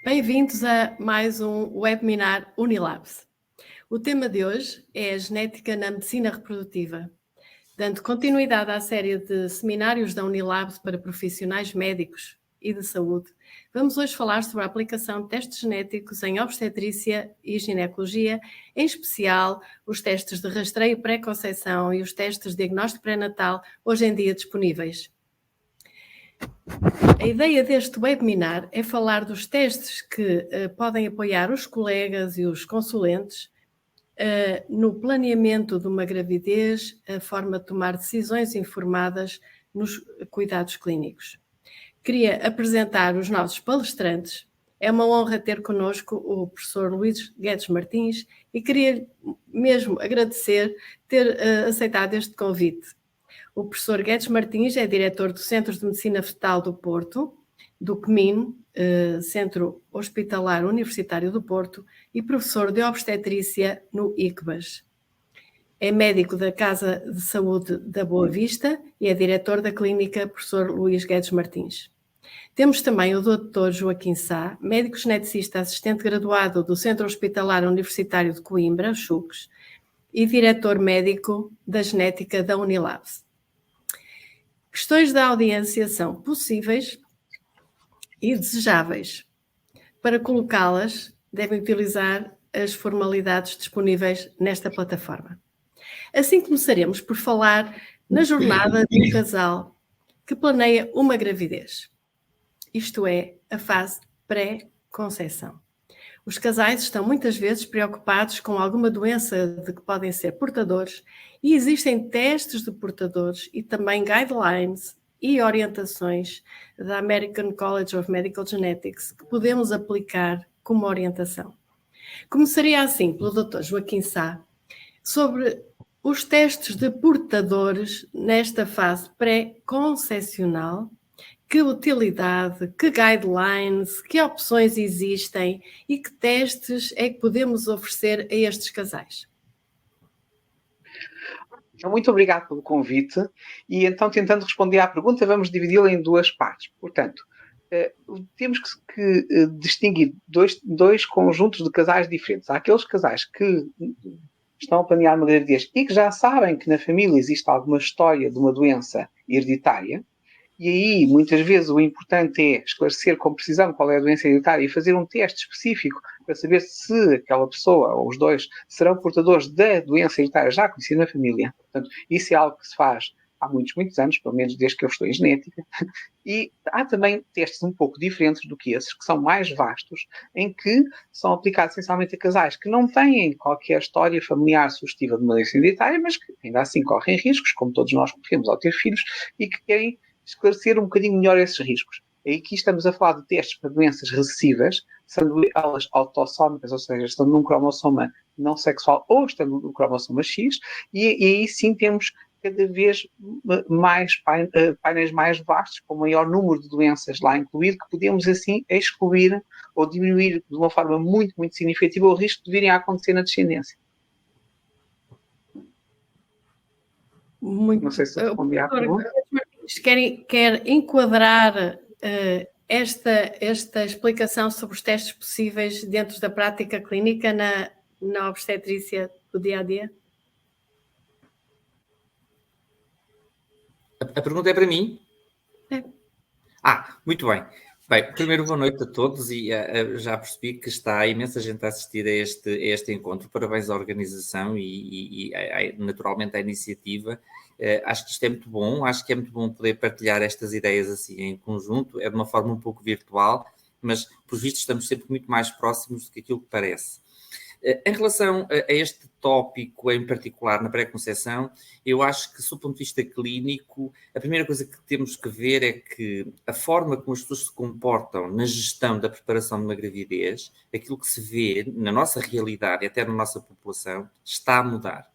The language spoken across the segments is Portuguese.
Bem-vindos a mais um webinar Unilabs. O tema de hoje é a genética na medicina reprodutiva. Dando continuidade à série de seminários da Unilabs para profissionais médicos e de saúde, vamos hoje falar sobre a aplicação de testes genéticos em obstetrícia e ginecologia, em especial os testes de rastreio pré-conceição e os testes de diagnóstico pré-natal hoje em dia disponíveis. A ideia deste webinar é falar dos testes que podem apoiar os colegas e os consulentes no planeamento de uma gravidez, a forma de tomar decisões informadas nos cuidados clínicos. Queria apresentar os nossos palestrantes. É uma honra ter connosco o professor Luís Guedes Martins e queria mesmo agradecer ter aceitado este convite. O professor Guedes Martins é diretor do Centro de Medicina Fetal do Porto, do CMIN, Centro Hospitalar Universitário do Porto, e professor de obstetrícia no ICBAS. É médico da Casa de Saúde da Boa Vista e é diretor da clínica professor Luís Guedes Martins. Temos também o Dr. Joaquim Sá, médico geneticista assistente graduado do Centro Hospitalar Universitário de Coimbra, CHUCS, e diretor médico da genética da Unilabs. Questões da audiência são possíveis e desejáveis. Para colocá-las, devem utilizar as formalidades disponíveis nesta plataforma. Assim começaremos por falar na jornada de um casal que planeia uma gravidez. Isto é, a fase pré-conceição. Os casais estão muitas vezes preocupados com alguma doença de que podem ser portadores e existem testes de portadores e também guidelines e orientações da American College of Medical Genetics que podemos aplicar como orientação. Começaria assim pelo Dr. Joaquim Sá sobre os testes de portadores nesta fase pré-concepcional. Que utilidade, que guidelines, que opções existem e que testes é que podemos oferecer a estes casais? Muito obrigado pelo convite e então, tentando responder à pergunta, vamos dividi-la em duas partes. Portanto, temos que distinguir dois conjuntos de casais diferentes. Há aqueles casais que estão a planear uma gravidez e que já sabem que na família existe alguma história de uma doença hereditária. E aí, muitas vezes, o importante é esclarecer com precisão qual é a doença hereditária e fazer um teste específico para saber se aquela pessoa, ou os dois, serão portadores da doença hereditária já conhecida na família. Portanto, isso é algo que se faz há muitos anos, pelo menos desde que eu estou em genética. E há também testes um pouco diferentes do que esses, que são mais vastos, em que são aplicados essencialmente a casais que não têm qualquer história familiar sugestiva de uma doença hereditária, mas que ainda assim correm riscos, como todos nós corremos ao ter filhos, e que querem esclarecer um bocadinho melhor esses riscos. E aqui estamos a falar de testes para doenças recessivas, sendo elas autossómicas, ou seja, estando num cromossoma não sexual ou estando no cromossoma X, e aí sim temos cada vez mais painéis mais vastos, com maior número de doenças lá incluído, que podemos assim excluir ou diminuir de uma forma muito significativa o risco de virem a acontecer na descendência. Muito. Não sei se respondi à pergunta. Quer enquadrar esta explicação sobre os testes possíveis dentro da prática clínica na obstetrícia do dia-a-dia? A pergunta é para mim? É. Muito bem. Bem, primeiro, boa noite a todos e já percebi que está imensa gente a assistir a este encontro. Parabéns à organização e naturalmente à iniciativa. Acho que isto é muito bom, acho que é muito bom poder partilhar estas ideias assim em conjunto, é de uma forma um pouco virtual, mas por visto estamos sempre muito mais próximos do que aquilo que parece. Em relação a este tópico em particular na pré-conceição, eu acho que, sob o ponto de vista clínico, a primeira coisa que temos que ver é que a forma como as pessoas se comportam na gestão da preparação de uma gravidez, aquilo que se vê na nossa realidade e até na nossa população, está a mudar.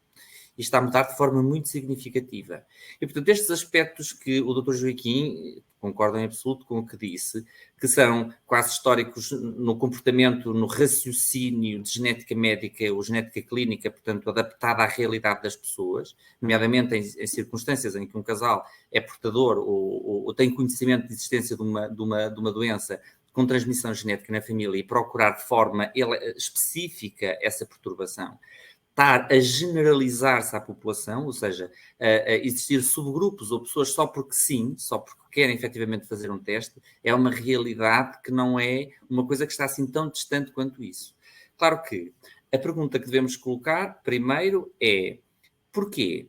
e está a mudar de forma muito significativa. E, portanto, estes aspectos que o Dr. Joaquim, concordo em absoluto com o que disse, que são quase históricos no comportamento, no raciocínio de genética médica ou genética clínica, portanto, adaptada à realidade das pessoas, nomeadamente em circunstâncias em que um casal é portador ou tem conhecimento de existência de uma doença com transmissão genética na família e procurar de forma específica essa perturbação, estar a generalizar-se à população, ou seja, a existir subgrupos ou pessoas só porque sim, só porque querem efetivamente fazer um teste, é uma realidade que não é uma coisa que está assim tão distante quanto isso. Claro que a pergunta que devemos colocar primeiro é: porquê?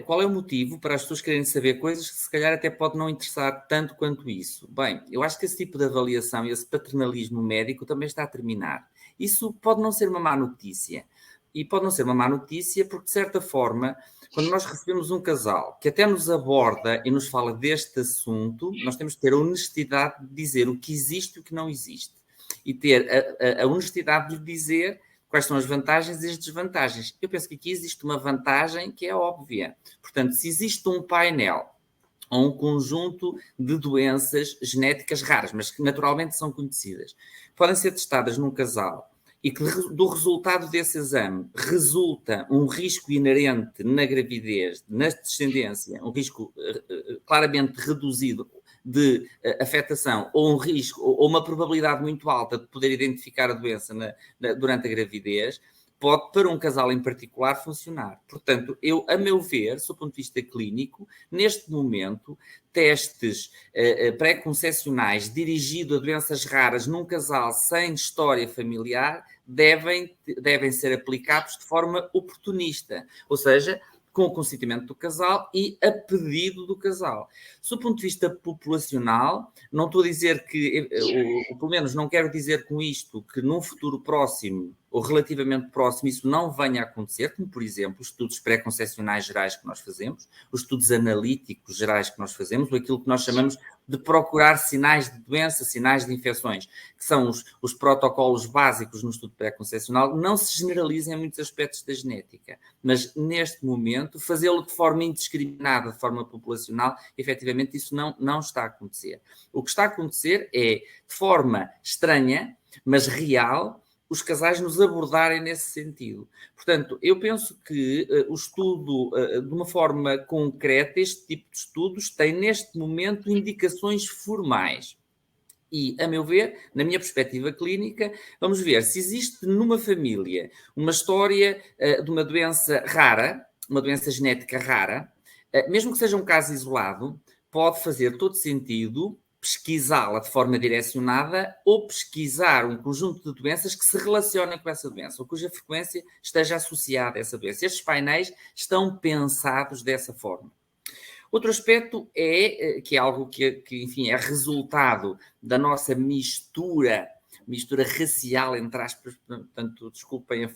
Qual é o motivo para as pessoas quererem saber coisas que se calhar até pode não interessar tanto quanto isso? Bem, eu acho que esse tipo de avaliação e esse paternalismo médico também está a terminar. Isso pode não ser uma má notícia. E pode não ser uma má notícia porque, de certa forma, quando nós recebemos um casal que até nos aborda e nos fala deste assunto, nós temos que ter a honestidade de dizer o que existe e o que não existe. E ter a honestidade de lhe dizer quais são as vantagens e as desvantagens. Eu penso que aqui existe uma vantagem que é óbvia. Portanto, se existe um painel ou um conjunto de doenças genéticas raras, mas que naturalmente são conhecidas, podem ser testadas num casal e que do resultado desse exame resulta um risco inerente na gravidez, na descendência, um risco claramente reduzido de afetação, ou um risco, ou uma probabilidade muito alta de poder identificar a doença durante a gravidez, pode, para um casal em particular, funcionar. Portanto, eu, a meu ver, do ponto de vista clínico, neste momento, testes pré-concepcionais dirigidos a doenças raras num casal sem história familiar devem ser aplicados de forma oportunista, ou seja, com o consentimento do casal e a pedido do casal. Do ponto de vista populacional, não estou a dizer que, ou pelo menos não quero dizer com isto, que num futuro próximo ou relativamente próximo isso não venha a acontecer, como por exemplo os estudos pré-concepcionais gerais que nós fazemos, os estudos analíticos gerais que nós fazemos, ou aquilo que nós chamamos de procurar sinais de doença, sinais de infecções, que são os protocolos básicos no estudo pré-concepcional, não se generalizam em muitos aspectos da genética, mas neste momento fazê-lo de forma indiscriminada, de forma populacional, efetivamente isso não está a acontecer. O que está a acontecer é, de forma estranha, mas real, os casais nos abordarem nesse sentido. Portanto, eu penso que o estudo, de uma forma concreta, este tipo de estudos tem neste momento indicações formais. E, a meu ver, na minha perspectiva clínica, vamos ver se existe numa família uma história de uma doença rara, uma doença genética rara, mesmo que seja um caso isolado, pode fazer todo sentido pesquisá-la de forma direcionada ou pesquisar um conjunto de doenças que se relacionem com essa doença, ou cuja frequência esteja associada a essa doença. Estes painéis estão pensados dessa forma. Outro aspecto é, que é algo que enfim, é resultado da nossa mistura racial, entre aspas, portanto, desculpem a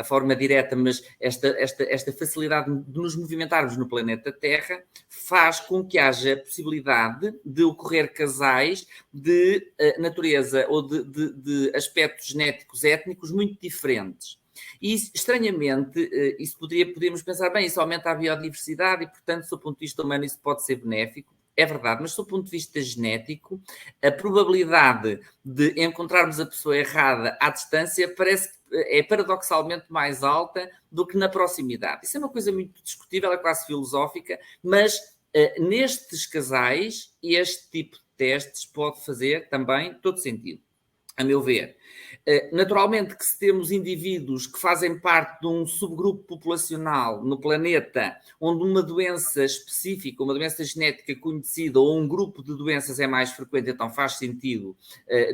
forma direta, mas esta facilidade de nos movimentarmos no planeta Terra faz com que haja possibilidade de ocorrer casais de natureza ou de aspectos genéticos étnicos muito diferentes. E, estranhamente, isso podemos pensar, bem, isso aumenta a biodiversidade e, portanto, do ponto de vista humano, isso pode ser benéfico. É verdade, mas do ponto de vista genético, a probabilidade de encontrarmos a pessoa errada à distância parece que é paradoxalmente mais alta do que na proximidade. Isso é uma coisa muito discutível, é quase filosófica, mas nestes casais, este tipo de testes pode fazer também todo sentido, a meu ver. Naturalmente que se temos indivíduos que fazem parte de um subgrupo populacional no planeta onde uma doença específica, uma doença genética conhecida ou um grupo de doenças é mais frequente, então faz sentido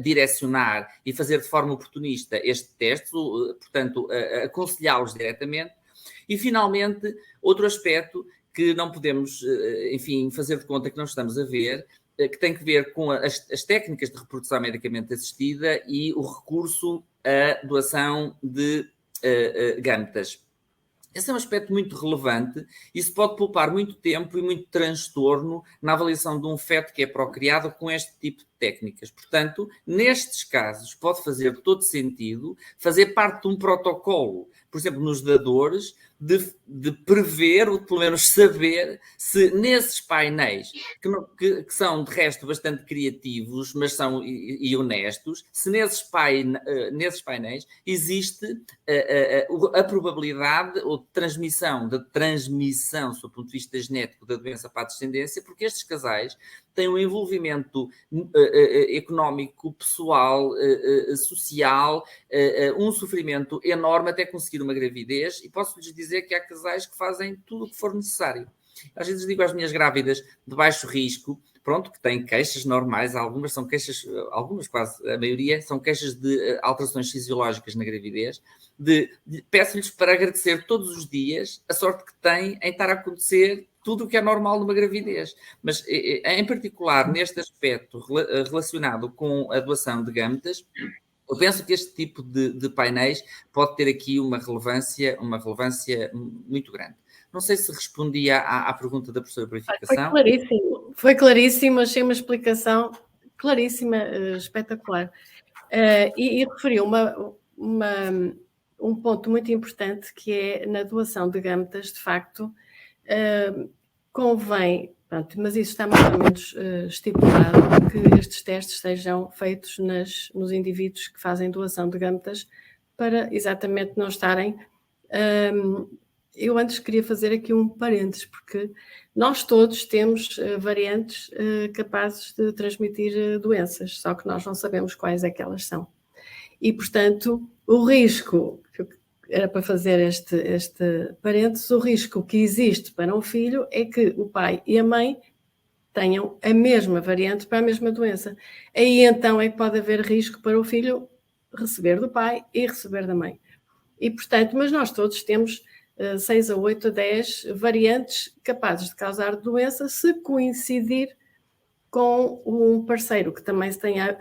direcionar e fazer de forma oportunista este teste, portanto, aconselhá-los diretamente. E, finalmente, outro aspecto que não podemos, enfim, fazer de conta que não estamos a ver, que tem que ver com as técnicas de reprodução medicamente assistida e o recurso à doação de gametas. Esse é um aspecto muito relevante. Isso pode poupar muito tempo e muito transtorno na avaliação de um feto que é procriado com este tipo de técnicas. Portanto, nestes casos, pode fazer todo sentido fazer parte de um protocolo, por exemplo, nos dadores, de prever, ou pelo menos saber, se nesses painéis, que são de resto bastante criativos, mas são e honestos, se nesses painéis existe a probabilidade ou de transmissão, sob o ponto de vista genético da doença para a descendência, porque estes casais têm um envolvimento económico, pessoal, social, um sofrimento enorme até conseguir uma gravidez, e posso-lhes dizer que há casais que fazem tudo o que for necessário. Às vezes digo às minhas grávidas de baixo risco, pronto, que têm queixas normais, algumas são queixas, algumas quase, a maioria, são queixas de alterações fisiológicas na gravidez, peço-lhes para agradecer todos os dias a sorte que têm em estar a acontecer tudo o que é normal numa gravidez. Mas, em particular, neste aspecto relacionado com a doação de gametas, eu penso que este tipo de painéis pode ter aqui uma relevância muito grande. Não sei se respondia à pergunta da professora Purificação. Foi claríssimo, achei uma explicação claríssima, espetacular. E referiu um ponto muito importante, que é na doação de gametas, de facto, convém, pronto, mas isso está mais ou menos estipulado, que estes testes sejam feitos nos indivíduos que fazem doação de gametas, para exatamente não estarem... eu antes queria fazer aqui um parênteses, porque nós todos temos variantes capazes de transmitir doenças, só que nós não sabemos quais é que elas são. E, portanto, o risco, era para fazer este parênteses, o risco que existe para um filho é que o pai e a mãe tenham a mesma variante para a mesma doença. Aí então é que pode haver risco para o filho receber do pai e receber da mãe. E, portanto, mas nós todos temos 6 a 8 a 10 variantes capazes de causar doença, se coincidir com um parceiro que também tenha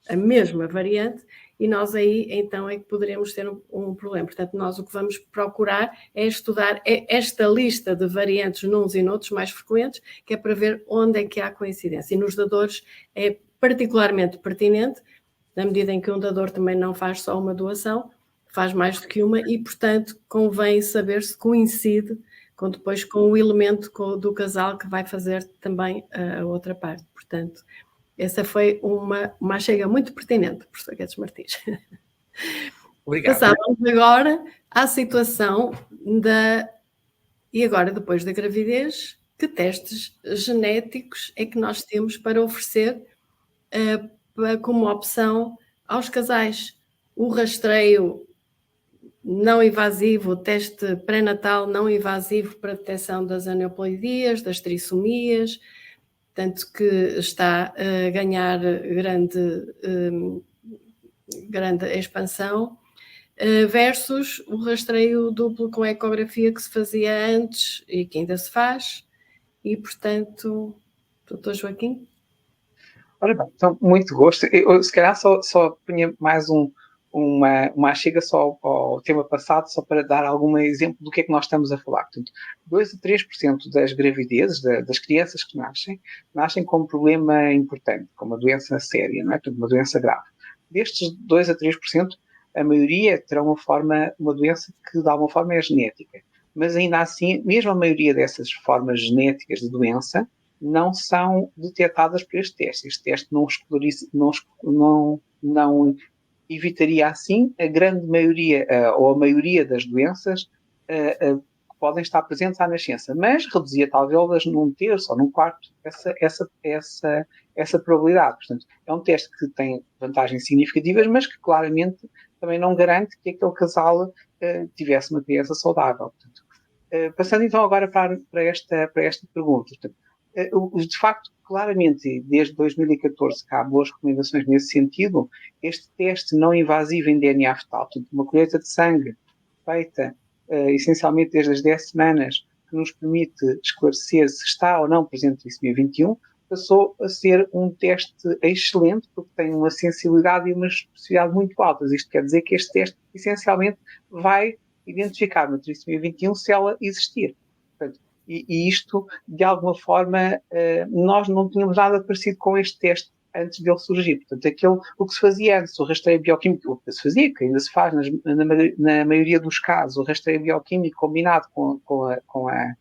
a mesma variante, e nós aí então é que poderemos ter um problema. Portanto, nós o que vamos procurar é estudar esta lista de variantes nuns e noutros mais frequentes, que é para ver onde é que há coincidência. E nos dadores é particularmente pertinente, na medida em que um dador também não faz só uma doação, faz mais do que uma, e, portanto, convém saber se coincide depois com o elemento do casal que vai fazer também a outra parte. Portanto, essa foi uma chega muito pertinente, professor Guedes Martins. Obrigado. Passávamos agora à situação e agora, depois da gravidez, que testes genéticos é que nós temos para oferecer como opção aos casais? O rastreio não invasivo, o teste pré-natal não invasivo para detecção das aneuploidias, das trissomias, tanto que está a ganhar grande expansão, versus o rastreio duplo com ecografia que se fazia antes e que ainda se faz. E, portanto, doutor Joaquim? Ora bem, então, muito gosto. Eu se calhar só punha mais uma chega só ao tema passado, só para dar algum exemplo do que é que nós estamos a falar. Portanto, 2 a 3% das gravidezes, das crianças que nascem com um problema importante, com uma doença séria, não é? Portanto, uma doença grave. Destes 2 a 3%, a maioria terá uma doença que de alguma forma é genética. Mas ainda assim, mesmo a maioria dessas formas genéticas de doença não são detectadas por este teste. Este teste não evitaria assim a grande maioria, ou a maioria das doenças que podem estar presentes à nascença, mas reduzia talvez num terço ou num quarto essa probabilidade. Portanto, é um teste que tem vantagens significativas, mas que claramente também não garante que aquele casal tivesse uma criança saudável. Portanto, passando então agora para esta pergunta. Portanto, de facto, claramente, desde 2014 que há boas recomendações nesse sentido, este teste não invasivo em DNA fetal, portanto, uma colheita de sangue feita essencialmente desde as 10 semanas, que nos permite esclarecer se está ou não presente trissomia 21, passou a ser um teste excelente, porque tem uma sensibilidade e uma especificidade muito altas. Isto quer dizer que este teste, essencialmente, vai identificar uma trissomia 21 se ela existir. Portanto, e isto, de alguma forma, nós não tínhamos nada parecido com este teste antes dele surgir. Portanto, o que se fazia antes, o rastreio bioquímico, o que se fazia, que ainda se faz na maioria dos casos, o rastreio bioquímico combinado com a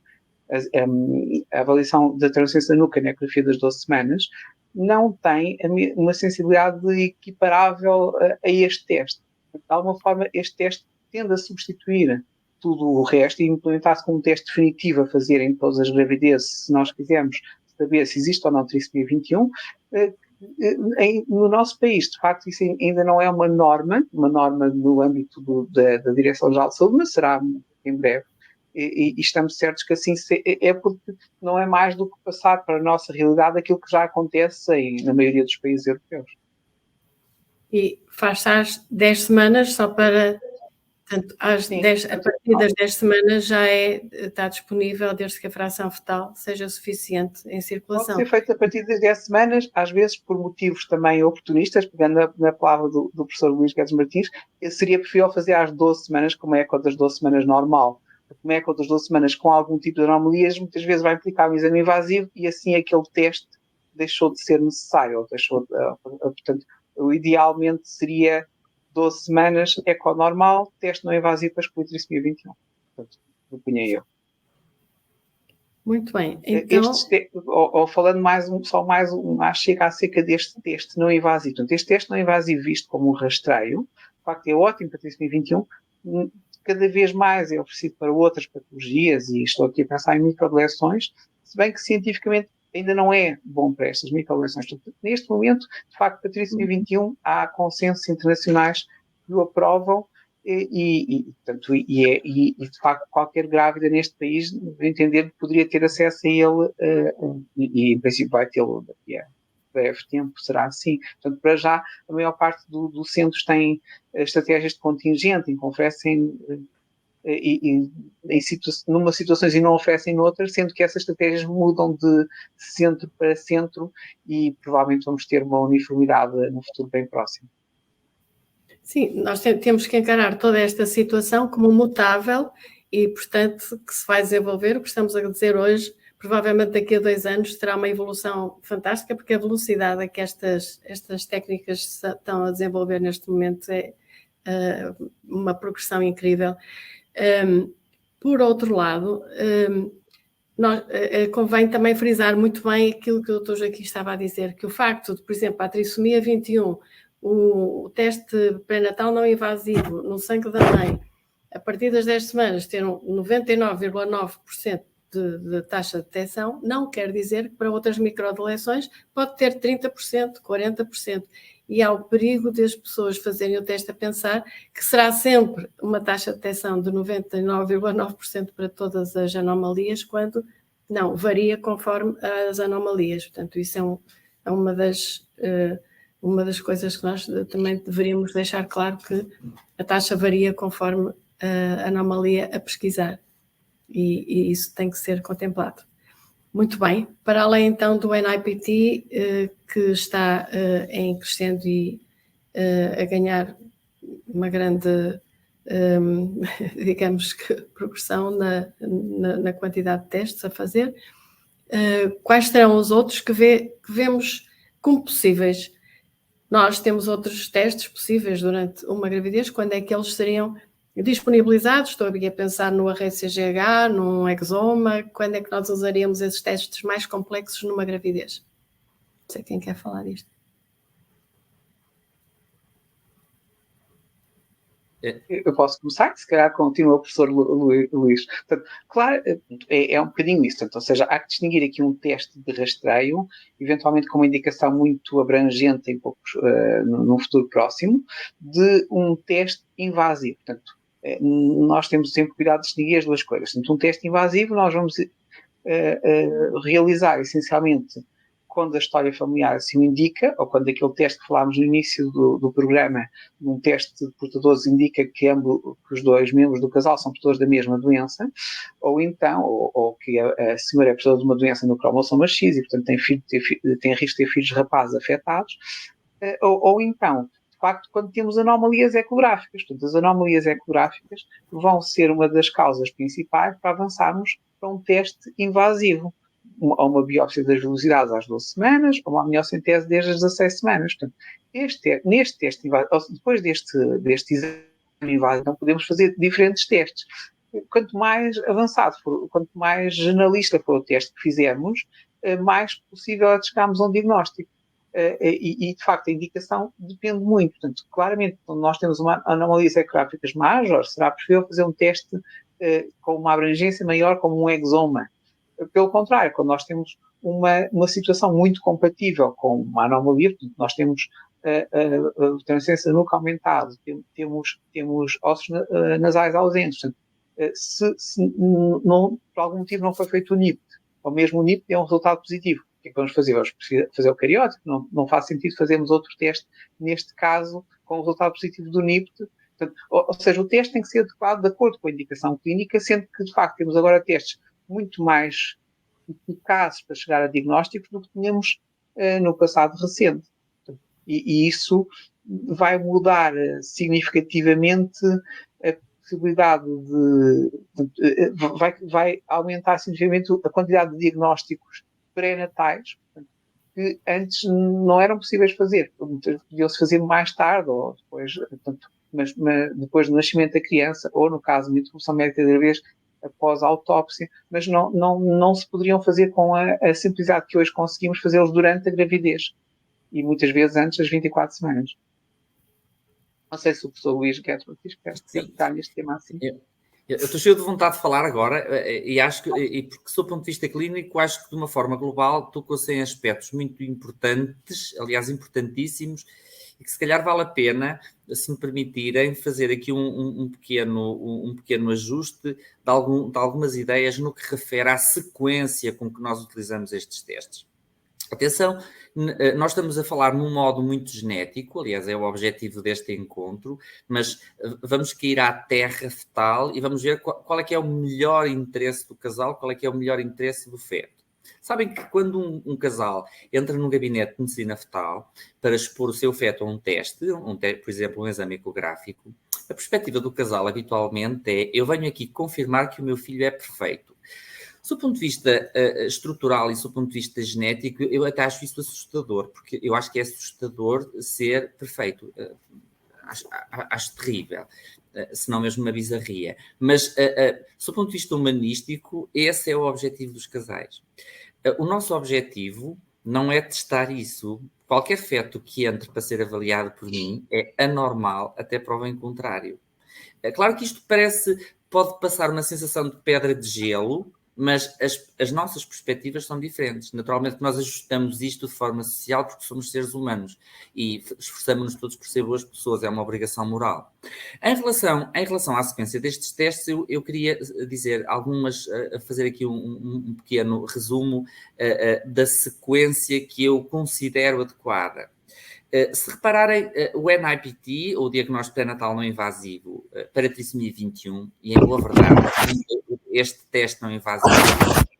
avaliação da transferência da nuca, a necrografia das 12 semanas, não tem uma sensibilidade equiparável a este teste. De alguma forma, este teste tende a substituir tudo o resto e implementar-se como um teste definitivo a fazer em todas as gravidezes, se nós quisermos saber se existe ou não trissomia 21. No nosso país, de facto, isso ainda não é uma norma no âmbito da Direção-Geral de Saúde, mas será em breve. E estamos certos que assim é, porque não é mais do que passar para a nossa realidade aquilo que já acontece na maioria dos países europeus. E faz-se às 10 semanas, só para... Portanto, a partir das 10 semanas já está disponível, desde que a fração fetal seja suficiente em circulação. Pode ser feito a partir das 10 semanas, às vezes por motivos também oportunistas, pegando na palavra do professor Luís Guedes Martins, seria preferível fazer às 12 semanas, como é a das 12 semanas normal. Como é a das 12 semanas com algum tipo de anomalias, muitas vezes vai implicar um exame invasivo e assim aquele teste deixou de ser necessário. Portanto, idealmente seria 12 semanas econormal, teste não invasivo para excluir trissomia 21. Portanto, opunha eu. Muito bem. Então... falando chega acerca deste teste não invasivo. Portanto, este teste não invasivo visto como um rastreio, de facto é ótimo para trissomia 21, cada vez mais é oferecido para outras patologias, e estou aqui a pensar em microdeleções, se bem que cientificamente ainda não é bom para estas microdeleções. Neste momento, de facto, para trissomia 21 há consensos internacionais que o aprovam e de facto qualquer grávida neste país entender que poderia ter acesso a ele e em princípio vai tê-lo daqui a breve tempo, será assim. Portanto, para já, a maior parte dos centros tem estratégias de contingente em que oferecem numa situações e não oferecem noutras, sendo que essas estratégias mudam de centro para centro e provavelmente vamos ter uma uniformidade no futuro bem próximo. Sim, nós temos que encarar toda esta situação como mutável e, portanto, que se vai desenvolver. O que estamos a dizer hoje, provavelmente daqui a 2 anos, terá uma evolução fantástica, porque a velocidade a que estas técnicas estão a desenvolver neste momento é uma progressão incrível. Por outro lado, convém também frisar muito bem aquilo que o Dr. Joaquim estava a dizer, que o facto de, por exemplo, a trissomia 21, o teste pré-natal não invasivo no sangue da mãe, a partir das 10 semanas ter 99,9% de taxa de detecção, não quer dizer que para outras microdeleções pode ter 30%, 40%. E há o perigo de as pessoas fazerem o teste a pensar que será sempre uma taxa de detecção de 99,9% para todas as anomalias, quando não, varia conforme as anomalias. Portanto, isso é uma das coisas que nós também deveríamos deixar claro, que a taxa varia conforme a anomalia a pesquisar. E isso tem que ser contemplado. Muito bem. Para além, então, do NIPT, que está em crescendo e a ganhar uma grande, digamos que, progressão na quantidade de testes a fazer, quais serão os outros que vemos como possíveis? Nós temos outros testes possíveis durante uma gravidez, quando é que eles seriam disponibilizados? Estou aqui a pensar no RCGH, num exoma. Quando é que nós usaríamos esses testes mais complexos numa gravidez? Não sei quem quer falar disto. Eu posso começar, que se calhar continua o professor Luís. Portanto, claro, é um bocadinho isso. Portanto, ou seja, há que distinguir aqui um teste de rastreio, eventualmente com uma indicação muito abrangente num futuro próximo, de um teste invasivo. Portanto, nós temos sempre cuidado de distinguir as duas coisas. Portanto, um teste invasivo nós vamos realizar essencialmente quando a história familiar assim o indica, ou quando aquele teste que falámos no início do programa, um teste de portadores indica que os dois membros do casal são portadores da mesma doença, ou então, ou que a senhora é portadora de uma doença no cromossoma X e, portanto, tem risco de ter filhos rapazes afetados, ou então, de facto, quando temos anomalias ecográficas. Portanto, as anomalias ecográficas vão ser uma das causas principais para avançarmos para um teste invasivo. a uma biópsia das velocidades às 12 semanas, ou uma amniocentese desde as 16 semanas. Portanto, neste teste, depois deste exame invasivo, então podemos fazer diferentes testes. Quanto mais avançado for, quanto mais generalista for o teste que fizermos, mais possível é chegarmos a um diagnóstico. E, de facto, a indicação depende muito. Portanto, claramente, quando nós temos uma anomalias ecográficas maiores, será possível fazer um teste com uma abrangência maior, como um exoma. Pelo contrário, quando nós temos uma situação muito compatível com uma anomalia, portanto, nós temos a transcendência nuca aumentado, temos ossos nasais ausentes. Portanto, se não, por algum motivo não foi feito o NIPT, ou mesmo o NIPT é um resultado positivo, o que é que vamos fazer? Vamos fazer o cariótipo, não faz sentido fazermos outro teste, neste caso, com o resultado positivo do NIPT. Portanto, ou seja, o teste tem que ser adequado de acordo com a indicação clínica, sendo que, de facto, temos agora testes muito mais eficazes para chegar a diagnósticos do que tínhamos no passado recente. E isso vai mudar significativamente a possibilidade vai aumentar significativamente a quantidade de diagnósticos pré-natais que antes não eram possíveis fazer. Podiam-se fazer mais tarde ou depois, portanto, mas depois do nascimento da criança, ou no caso de interrupção médica de gravidez após a autópsia, mas não se poderiam fazer com a simplicidade que hoje conseguimos fazê-los durante a gravidez e muitas vezes antes das 24 semanas. Não sei se o professor Luís quer tocar neste tema assim. Eu estou cheio de vontade de falar agora e acho que, porque do ponto de vista clínico, acho que de uma forma global tocou-se em aspectos muito importantes, aliás, importantíssimos, e que se calhar vale a pena, se me permitirem, fazer aqui um pequeno ajuste de algumas ideias no que refere à sequência com que nós utilizamos estes testes. Atenção, nós estamos a falar num modo muito genético, aliás, é o objetivo deste encontro, mas vamos cair à terra fetal e vamos ver qual é que é o melhor interesse do casal, qual é que é o melhor interesse do feto. Sabem que quando um casal entra num gabinete de medicina fetal para expor o seu feto a um teste, por exemplo, um exame ecográfico, a perspectiva do casal habitualmente é: eu venho aqui confirmar que o meu filho é perfeito. Do ponto de vista estrutural e do ponto de vista genético, eu até acho isso assustador, porque eu acho que é assustador ser perfeito. Acho terrível, se não mesmo uma bizarria. Mas, do ponto de vista humanístico, esse é o objetivo dos casais. O nosso objetivo não é testar isso. Qualquer feto que entre para ser avaliado por mim é anormal, até prova em contrário. É claro que isto pode passar uma sensação de pedra de gelo, mas as nossas perspectivas são diferentes. Naturalmente nós ajustamos isto de forma social porque somos seres humanos e esforçamos-nos todos por ser boas pessoas, é uma obrigação moral. Em relação à sequência destes testes, eu queria dizer fazer aqui um pequeno resumo da sequência que eu considero adequada. Se repararem, o NIPT, ou Diagnóstico Pré-Natal Não Invasivo, para trissomia 21, e em boa verdade, este teste não invasivo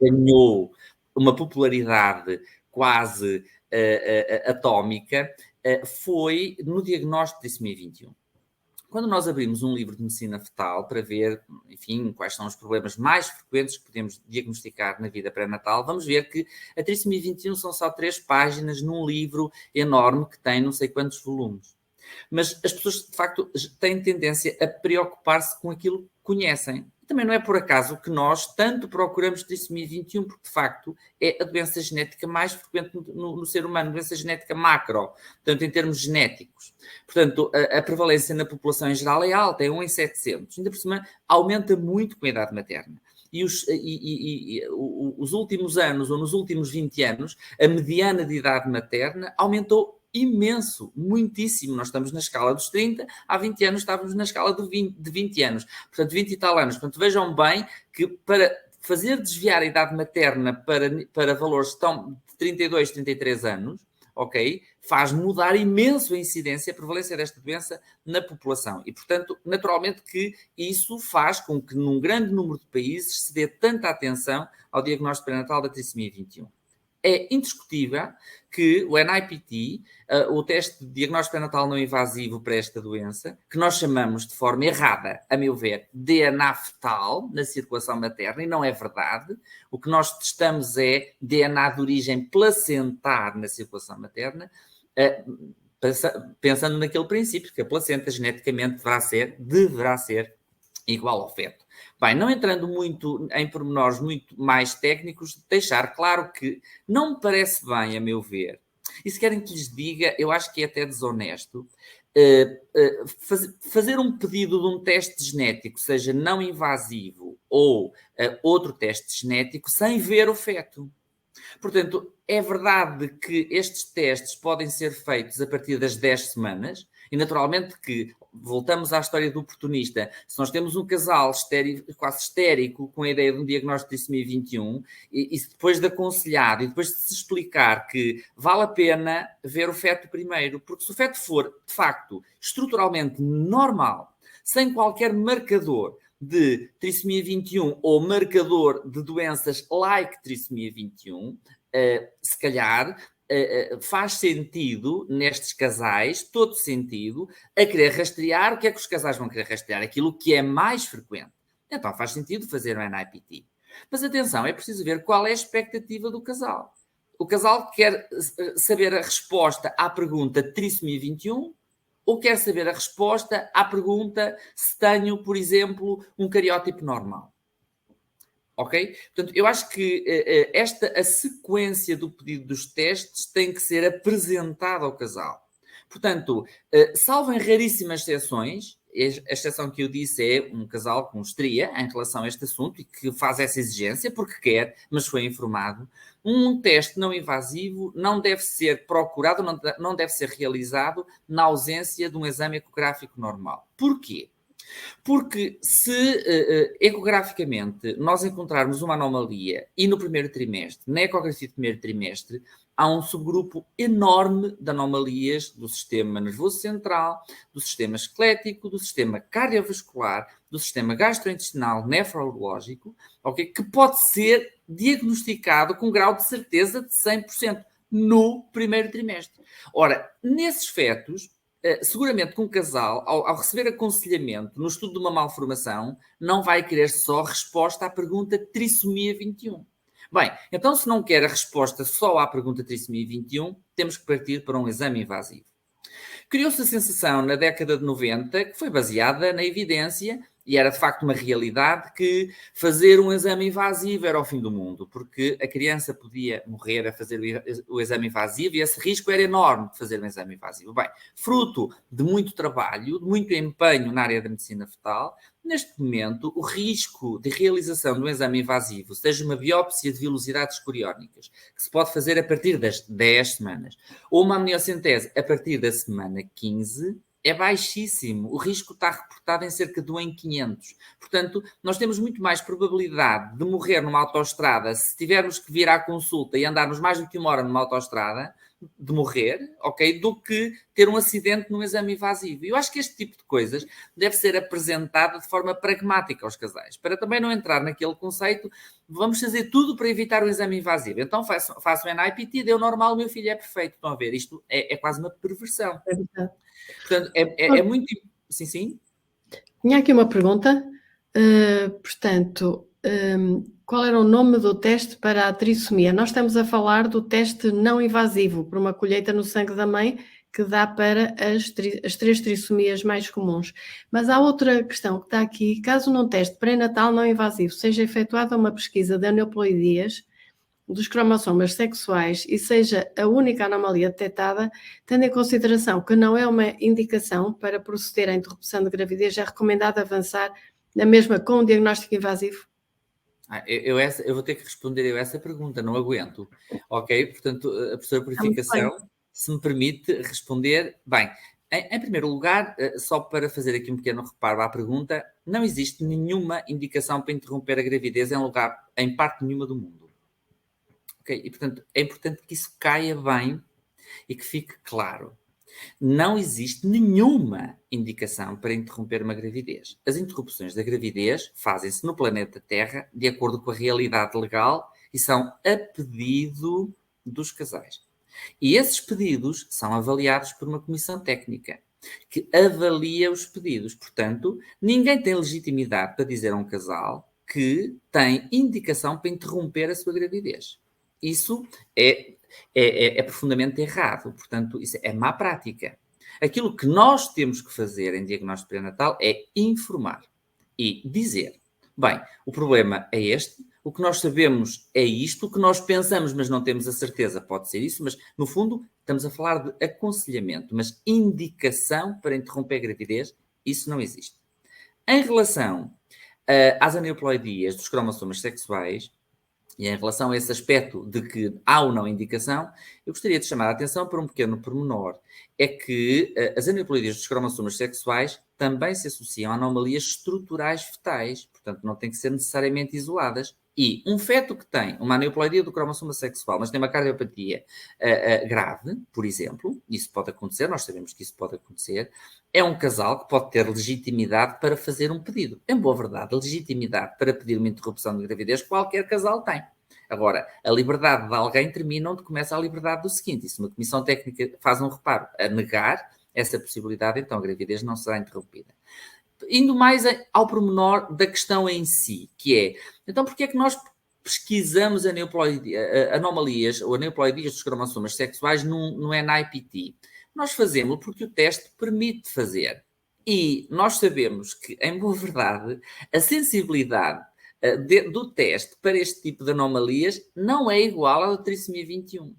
ganhou uma popularidade quase atómica, foi no diagnóstico de trissomia 21. Quando nós abrimos um livro de medicina fetal para ver, enfim, quais são os problemas mais frequentes que podemos diagnosticar na vida pré-natal, vamos ver que a trissomia 21 são só 3 páginas num livro enorme que tem não sei quantos volumes. Mas as pessoas, de facto, têm tendência a preocupar-se com aquilo que conhecem. Também não é por acaso que nós tanto procuramos trissomia 21, porque, de facto, é a doença genética mais frequente no ser humano, doença genética macro, portanto, em termos genéticos. Portanto, a prevalência na população em geral é alta, é 1 em 700. Ainda por cima, aumenta muito com a idade materna. E os últimos anos, ou nos últimos 20 anos, a mediana de idade materna aumentou imenso, muitíssimo. Nós estamos na escala dos 30, há 20 anos estávamos na escala de 20 anos. Portanto, 20 e tal anos. Portanto, vejam bem que para fazer desviar a idade materna para valores de 32, 33 anos, ok, faz mudar imenso a incidência, a prevalência desta doença na população. E, portanto, naturalmente que isso faz com que num grande número de países se dê tanta atenção ao diagnóstico pré-natal da trissomia 21. é indiscutível que o NIPT, o teste de diagnóstico pré-natal não invasivo para esta doença, que nós chamamos de forma errada, a meu ver, DNA fetal na circulação materna, e não é verdade. O que nós testamos é DNA de origem placentar na circulação materna, pensando naquele princípio que a placenta geneticamente deverá ser igual ao feto. Bem, não entrando muito em pormenores muito mais técnicos, deixar claro que não me parece bem, a meu ver, e se querem que lhes diga, eu acho que é até desonesto, fazer um pedido de um teste genético, seja não invasivo ou outro teste genético, sem ver o feto. Portanto, é verdade que estes testes podem ser feitos a partir das 10 semanas, e naturalmente que, voltamos à história do oportunista, se nós temos um casal quase histérico com a ideia de um diagnóstico de trissomia 21, e depois de aconselhado e depois de se explicar que vale a pena ver o feto primeiro, porque se o feto for, de facto, estruturalmente normal, sem qualquer marcador de trissomia 21 ou marcador de doenças like trissomia 21, se calhar faz sentido nestes casais, todo sentido, a querer rastrear. O que é que os casais vão querer rastrear? Aquilo que é mais frequente. Então faz sentido fazer um NIPT. Mas atenção, é preciso ver qual é a expectativa do casal. O casal quer saber a resposta à pergunta trissomia 21 ou quer saber a resposta à pergunta se tenho, por exemplo, um cariótipo normal. Ok? Portanto, eu acho que a sequência do pedido dos testes tem que ser apresentada ao casal. Portanto, salvo em raríssimas exceções, a exceção que eu disse é um casal com histeria em relação a este assunto e que faz essa exigência porque quer, mas foi informado. Um teste não invasivo não deve ser procurado, não deve ser realizado na ausência de um exame ecográfico normal. Porquê? Porque se ecograficamente nós encontrarmos uma anomalia e no primeiro trimestre, na ecografia do primeiro trimestre, há um subgrupo enorme de anomalias do sistema nervoso central, do sistema esquelético, do sistema cardiovascular, do sistema gastrointestinal nefrológico, okay, que pode ser diagnosticado com grau de certeza de 100% no primeiro trimestre. Ora, nesses fetos, seguramente que um casal, ao receber aconselhamento no estudo de uma malformação, não vai querer só resposta à pergunta trissomia 21. Bem, então se não quer a resposta só à pergunta trissomia 21, temos que partir para um exame invasivo. Criou-se a sensação na década de 90 que foi baseada na evidência e era de facto uma realidade que fazer um exame invasivo era o fim do mundo, porque a criança podia morrer a fazer o exame invasivo e esse risco era enorme de fazer um exame invasivo. Bem, fruto de muito trabalho, de muito empenho na área da medicina fetal, neste momento o risco de realização de um exame invasivo, seja uma biópsia de vilosidades coriónicas, que se pode fazer a partir das 10 semanas, ou uma amniocentese a partir da semana 15, é baixíssimo. O risco está reportado em cerca de 1 em 500. Portanto, nós temos muito mais probabilidade de morrer numa autoestrada se tivermos que vir à consulta e andarmos mais do que 1 hora numa autoestrada, de morrer, ok, do que ter um acidente num exame invasivo. E eu acho que este tipo de coisas deve ser apresentado de forma pragmática aos casais, para também não entrar naquele conceito, vamos fazer tudo para evitar o exame invasivo. Então faço um NIPT, deu normal, o meu filho é perfeito. Estão a ver, isto é quase uma perversão. É verdade. Portanto, é muito... Sim, sim. Tinha aqui uma pergunta. Portanto, qual era o nome do teste para a trissomia? Nós estamos a falar do teste não invasivo, por uma colheita no sangue da mãe, que dá para as 3 trissomias mais comuns. Mas há outra questão que está aqui. Caso num teste pré-natal não invasivo seja efetuada uma pesquisa de aneuploidias dos cromossomas sexuais e seja a única anomalia detectada, tendo em consideração que não é uma indicação para proceder à interrupção de gravidez, é recomendado avançar na mesma com um diagnóstico invasivo? Eu vou ter que responder essa pergunta, não aguento. Ok? Portanto, a professora Purificação, se me permite responder. Bem, em primeiro lugar, só para fazer aqui um pequeno reparo à pergunta, não existe nenhuma indicação para interromper a gravidez em parte nenhuma do mundo. Okay? E, portanto, é importante que isso caia bem e que fique claro. Não existe nenhuma indicação para interromper uma gravidez. As interrupções da gravidez fazem-se no planeta Terra de acordo com a realidade legal e são a pedido dos casais. E esses pedidos são avaliados por uma comissão técnica que avalia os pedidos. Portanto, ninguém tem legitimidade para dizer a um casal que tem indicação para interromper a sua gravidez. Isso é profundamente errado. Portanto, isso é má prática. Aquilo que nós temos que fazer em diagnóstico pré-natal é informar e dizer: bem, o problema é este, o que nós sabemos é isto, o que nós pensamos, mas não temos a certeza, pode ser isso, mas no fundo estamos a falar de aconselhamento, mas indicação para interromper a gravidez, isso não existe. Em relação às aneuploidias dos cromossomas sexuais, e em relação a esse aspecto de que há ou não indicação, eu gostaria de chamar a atenção para um pequeno pormenor. É que as aneuploidias dos cromossomas sexuais também se associam a anomalias estruturais fetais, portanto não têm que ser necessariamente isoladas. E um feto que tem uma aneuploidia do cromossoma sexual, mas tem uma cardiopatia grave, por exemplo, isso pode acontecer, nós sabemos que isso pode acontecer, é um casal que pode ter legitimidade para fazer um pedido. Em boa verdade, legitimidade para pedir uma interrupção de gravidez qualquer casal tem. Agora, a liberdade de alguém termina onde começa a liberdade do seguinte. E se uma comissão técnica faz um reparo a negar essa possibilidade, então a gravidez não será interrompida. Indo mais ao pormenor da questão em si, que é, então porquê é que nós pesquisamos anomalias ou aneuploidias dos cromossomas sexuais no NIPT? Nós fazemos porque o teste permite fazer. E nós sabemos que, em boa verdade, a sensibilidade do teste para este tipo de anomalias não é igual à da trissomia 21.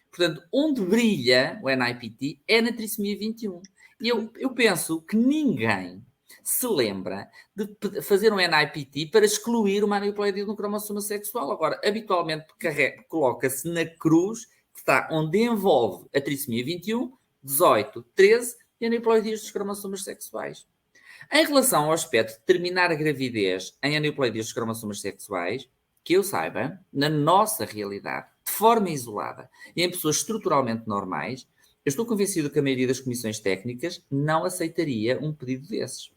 Portanto, onde brilha o NIPT é na trissomia 21. E eu penso que ninguém se lembra de fazer um NIPT para excluir uma aneuploidia de um cromossoma sexual. Agora, habitualmente coloca-se na cruz, que está onde envolve a trissomia 21, 18, 13 e aneuploidias dos cromossomas sexuais. Em relação ao aspecto de terminar a gravidez em aneuploidias dos cromossomas sexuais, que eu saiba, na nossa realidade, de forma isolada e em pessoas estruturalmente normais, eu estou convencido que a maioria das comissões técnicas não aceitaria um pedido desses.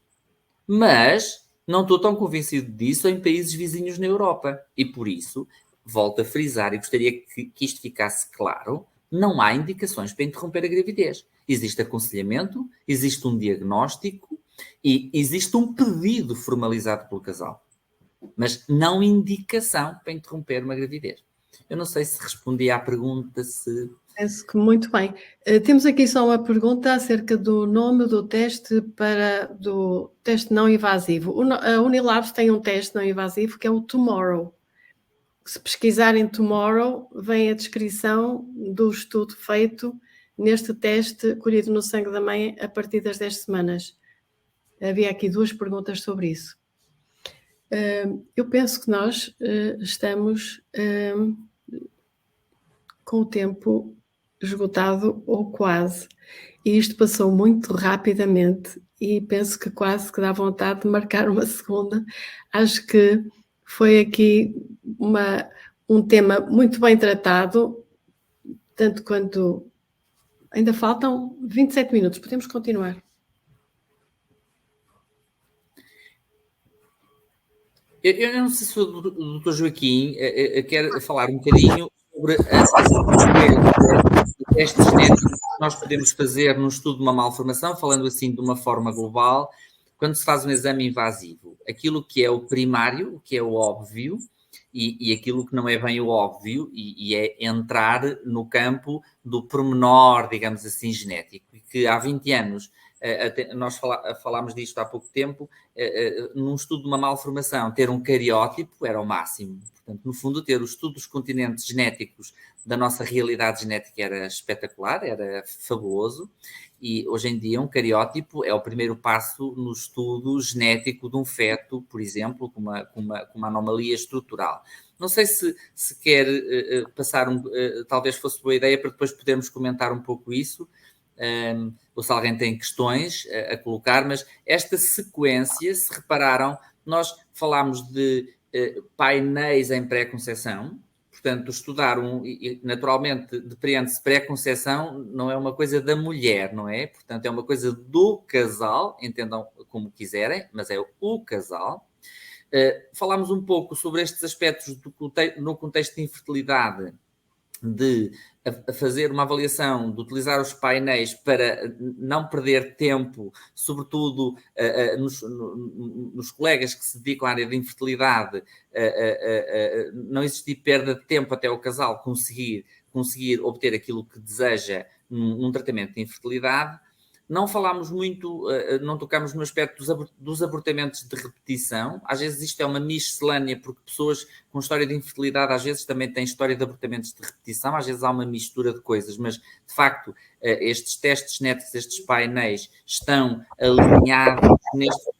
Mas não estou tão convencido disso em países vizinhos na Europa. E por isso, volto a frisar e gostaria que isto ficasse claro, não há indicações para interromper a gravidez. Existe aconselhamento, existe um diagnóstico e existe um pedido formalizado pelo casal. Mas não indicação para interromper uma gravidez. Eu não sei se respondi à pergunta, se... Penso que muito bem. Temos aqui só uma pergunta acerca do nome do teste do teste não invasivo. A Unilabs tem um teste não invasivo que é o Tomorrow. Se pesquisarem Tomorrow, vem a descrição do estudo feito neste teste colhido no sangue da mãe a partir das 10 semanas. Havia aqui 2 perguntas sobre isso. Eu penso que nós estamos com o tempo esgotado ou quase. E isto passou muito rapidamente e penso que quase que dá vontade de marcar uma segunda. Acho que foi aqui um tema muito bem tratado, tanto quanto... Ainda faltam 27 minutos, podemos continuar. Eu não sei se o Dr. Joaquim quer falar um bocadinho sobre o teste genético que nós podemos fazer no estudo de uma malformação, falando assim de uma forma global, quando se faz um exame invasivo. Aquilo que é o primário, o que é o óbvio, e aquilo que não é bem o óbvio, e é entrar no campo do pormenor, digamos assim, genético. E que há 20 anos, nós falámos disto há pouco tempo, num estudo de uma malformação, ter um cariótipo era o máximo. Portanto, no fundo, ter o estudo dos continentes genéticos da nossa realidade genética era espetacular, era fabuloso. E hoje em dia um cariótipo é o primeiro passo no estudo genético de um feto, por exemplo, com uma anomalia estrutural. Não sei se quer passar, talvez fosse boa ideia para depois podermos comentar um pouco isso, ou se alguém tem questões a colocar, mas esta sequência, se repararam, nós falámos de painéis em pré-conceição. Portanto, estudar naturalmente, depreende-se pré-conceição, não é uma coisa da mulher, não é? Portanto, é uma coisa do casal, entendam como quiserem, mas é o casal. Falámos um pouco sobre estes aspectos no contexto de infertilidade, de fazer uma avaliação, de utilizar os painéis para não perder tempo, sobretudo nos colegas que se dedicam à área de infertilidade, não existir perda de tempo até o casal conseguir obter aquilo que deseja num tratamento de infertilidade. Não falámos muito, não tocámos no aspecto dos abortamentos de repetição. Às vezes isto é uma miscelânea, porque pessoas com história de infertilidade às vezes também têm história de abortamentos de repetição. Às vezes há uma mistura de coisas, mas de facto estes testes genéticos, estes painéis estão alinhados neste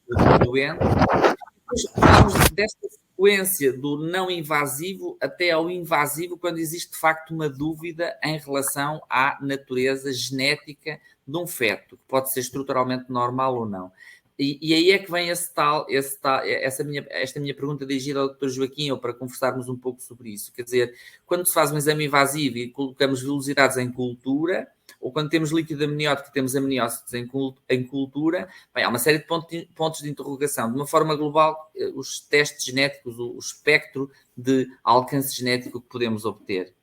doente. Depois falamos desta sequência do não invasivo até ao invasivo, quando existe de facto uma dúvida em relação à natureza genética de um feto, que pode ser estruturalmente normal ou não. E aí é que vem esta minha pergunta dirigida ao Dr. Joaquim, ou para conversarmos um pouco sobre isso. Quer dizer, quando se faz um exame invasivo e colocamos velocidades em cultura, ou quando temos líquido amniótico e temos amniócitos em cultura, bem, há uma série de pontos de interrogação. De uma forma global, os testes genéticos, o espectro de alcance genético que podemos obter.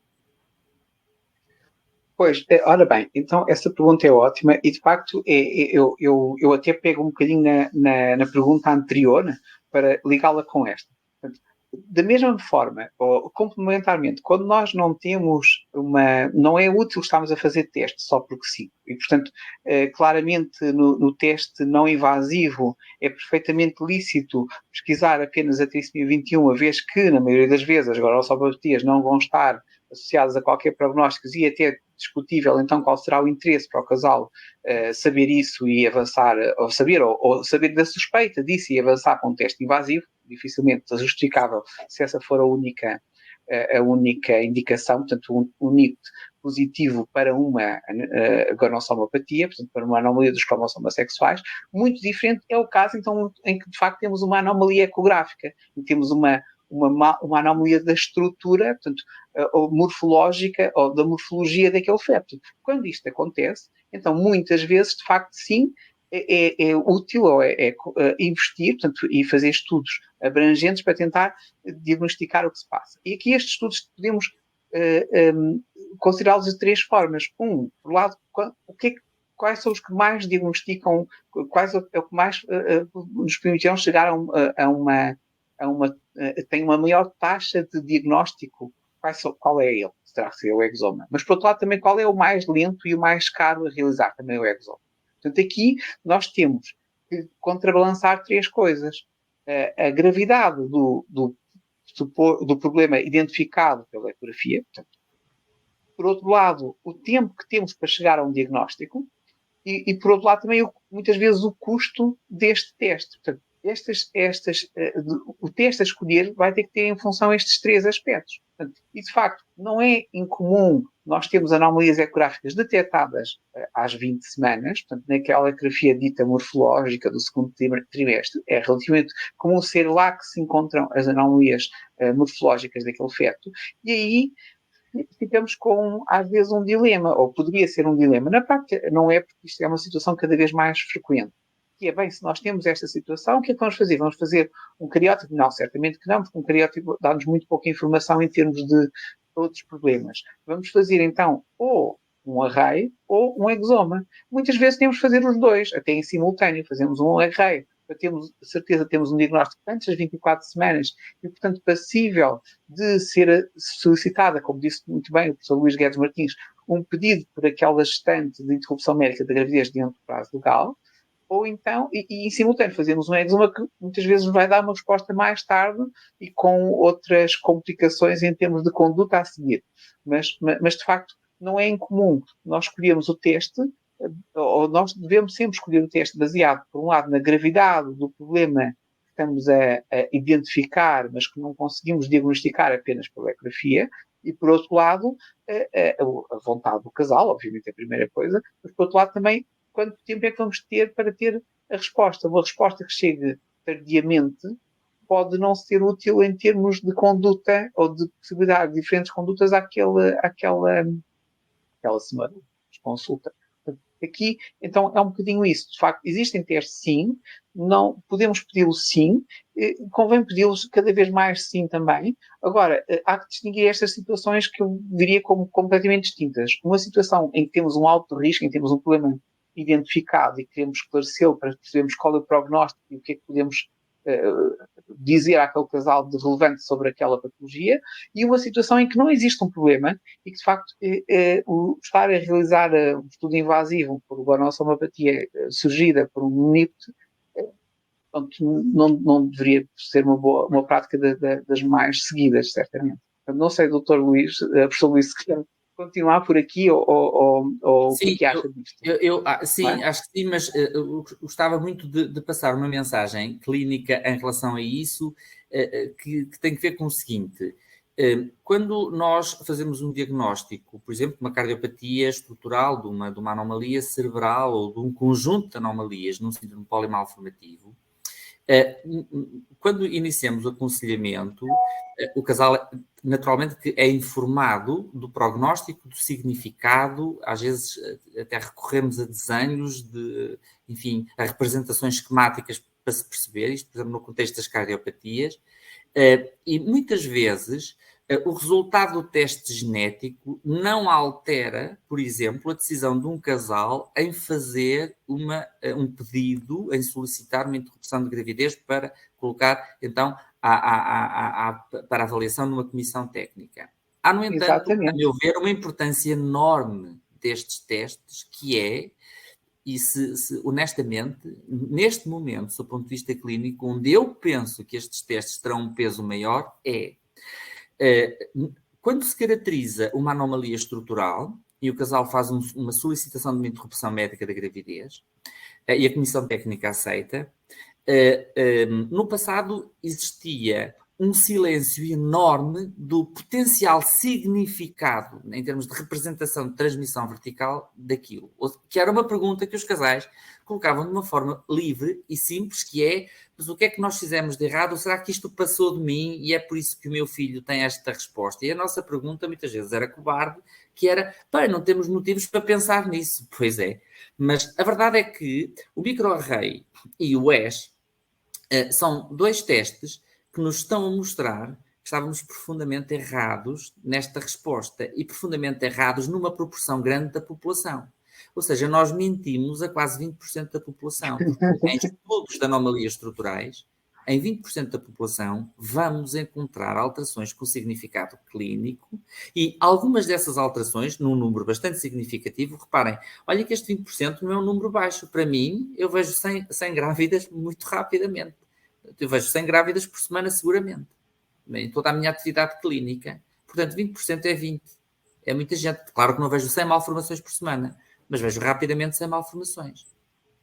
Pois, ora bem, então essa pergunta é ótima e de facto eu até pego um bocadinho na pergunta anterior, né, para ligá-la com esta. Portanto, da mesma forma, ou complementarmente, quando nós não temos não é útil estarmos a fazer teste só porque sim. E, portanto, claramente no teste não invasivo é perfeitamente lícito pesquisar apenas a trissomia 21, uma vez que, na maioria das vezes, as gorosopatias não vão estar associadas a qualquer prognóstico e até discutível, então, qual será o interesse para o casal saber isso e avançar, ou saber da suspeita disso e avançar com um teste invasivo, dificilmente justificável se essa for a única indicação, portanto, um NIT positivo para uma gonossomopatia, portanto, para uma anomalia dos cromossomas sexuais. Muito diferente é o caso, então, em que, de facto, temos uma anomalia ecográfica, e temos uma anomalia da estrutura, portanto, ou morfológica, ou da morfologia daquele feto. Quando isto acontece, então, muitas vezes, de facto, sim, é útil ou investir, portanto, e fazer estudos abrangentes para tentar diagnosticar o que se passa. E aqui estes estudos podemos considerá-los de três formas. Por lado, quais são os que mais diagnosticam, quais é o que mais nos permitiram chegar tem uma maior taxa de diagnóstico. Qual é ele? Será que é o exoma? Mas, por outro lado, também qual é o mais lento e o mais caro a realizar? Também é o exoma. Portanto, aqui nós temos que contrabalançar três coisas. A gravidade do problema identificado pela ecografia. Portanto, por outro lado, o tempo que temos para chegar a um diagnóstico. E por outro lado, também, muitas vezes, o custo deste teste. Portanto, o teste a escolher vai ter que ter em função estes três aspectos. Portanto, e, de facto, não é incomum nós termos anomalias ecográficas detectadas às 20 semanas, portanto, naquela ecografia dita morfológica do segundo trimestre, é relativamente comum ser lá que se encontram as anomalias morfológicas daquele feto, e aí ficamos com, às vezes, um dilema, ou poderia ser um dilema. Na prática, não é, porque isto é uma situação cada vez mais frequente. Que é, bem, se nós temos esta situação, o que é que vamos fazer? Vamos fazer um cariótipo? Não, certamente que não, porque um cariótipo dá-nos muito pouca informação em termos de outros problemas. Vamos fazer, então, ou um array ou um exoma. Muitas vezes temos que fazer os dois, até em simultâneo. Fazemos um array para termos certeza, temos um diagnóstico antes das 24 semanas e, portanto, passível de ser solicitada, como disse muito bem o professor Luís Guedes Martins, um pedido por aquela gestante de interrupção médica da gravidez dentro do prazo legal, ou então, e em simultâneo, fazemos um exoma que muitas vezes vai dar uma resposta mais tarde e com outras complicações em termos de conduta a seguir. Mas de facto, não é incomum nós escolhermos o teste, ou nós devemos sempre escolher o teste baseado, por um lado, na gravidade do problema que estamos a identificar, mas que não conseguimos diagnosticar apenas pela ecografia, e, por outro lado, a vontade do casal, obviamente é a primeira coisa, mas, por outro lado, também, quanto tempo é que vamos ter para ter a resposta? Uma resposta que chegue tardiamente pode não ser útil em termos de conduta ou de possibilidade de diferentes condutas àquela semana de consulta. Aqui, então, é um bocadinho isso. De facto, existem testes, sim, não podemos pedi-los, sim, convém pedi-los cada vez mais, sim, também. Agora, há que distinguir estas situações que eu diria como completamente distintas. Uma situação em que temos um alto risco, em que temos um problema identificado e queremos esclarecê-lo para percebermos qual é o prognóstico e o que é que podemos dizer àquele casal de relevante sobre aquela patologia, e uma situação em que não existe um problema e que, de facto, o estar a realizar um estudo invasivo por gonossomopatia surgida por um NIPT, não deveria ser uma prática das mais seguidas, certamente. Não sei, doutor Luís, professor Luís, se quer continuar por aqui ou o que é que acha disto? Sim, acho que sim, mas eu gostava muito de passar uma mensagem clínica em relação a isso, que tem que ver com o seguinte: quando nós fazemos um diagnóstico, por exemplo, de uma cardiopatia estrutural, de uma anomalia cerebral ou de um conjunto de anomalias num síndrome polimalformativo, quando iniciamos o aconselhamento, o casal naturalmente que é informado do prognóstico, do significado, às vezes até recorremos a desenhos, enfim, a representações esquemáticas para se perceber, isto, por exemplo, no contexto das cardiopatias, e muitas vezes o resultado do teste genético não altera, por exemplo, a decisão de um casal em fazer um pedido, em solicitar uma interrupção de gravidez para colocar, então, para avaliação numa comissão técnica. Há, no entanto, a meu ver, uma importância enorme destes testes, que é, e honestamente, neste momento, do ponto de vista clínico, onde eu penso que estes testes terão um peso maior, quando se caracteriza uma anomalia estrutural e o casal faz uma solicitação de uma interrupção médica da gravidez e a comissão técnica aceita, no passado existia um silêncio enorme do potencial significado em termos de representação de transmissão vertical daquilo, que era uma pergunta que os casais colocavam de uma forma livre e simples, que é: mas o que é que nós fizemos de errado? Ou será que isto passou de mim e é por isso que o meu filho tem esta resposta? E a nossa pergunta muitas vezes era cobarde, que era: não temos motivos para pensar nisso. Pois é, mas a verdade é que o microarray e o WES são dois testes que nos estão a mostrar que estávamos profundamente errados nesta resposta e profundamente errados numa proporção grande da população. Ou seja, nós mentimos a quase 20% da população, porque em estudos de anomalias estruturais, em 20% da população vamos encontrar alterações com significado clínico e algumas dessas alterações, num número bastante significativo, reparem, olha que este 20% não é um número baixo. Para mim, eu vejo 100 grávidas muito rapidamente. Eu vejo 100 grávidas por semana, seguramente, em toda a minha atividade clínica. Portanto, 20% é 20. É muita gente. Claro que não vejo 100 malformações por semana, mas vejo rapidamente 100 malformações.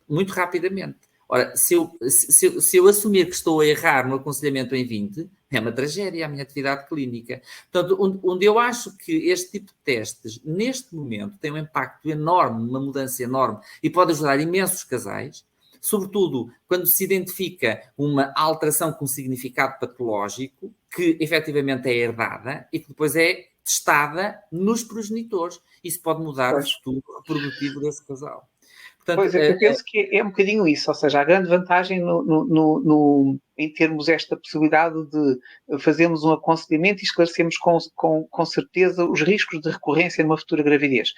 Muito rapidamente. Ora, se eu assumir que estou a errar no aconselhamento em 20, é uma tragédia a minha atividade clínica. Portanto, onde eu acho que este tipo de testes, neste momento, tem um impacto enorme, uma mudança enorme, e pode ajudar imensos casais, sobretudo quando se identifica uma alteração com significado patológico, que efetivamente é herdada e que depois é testada nos progenitores. Isso pode mudar o futuro reprodutivo desse casal. Portanto, pois é, eu penso que é um bocadinho isso, ou seja, a grande vantagem em termos esta possibilidade de fazermos um aconselhamento e esclarecermos com certeza os riscos de recorrência numa futura gravidez.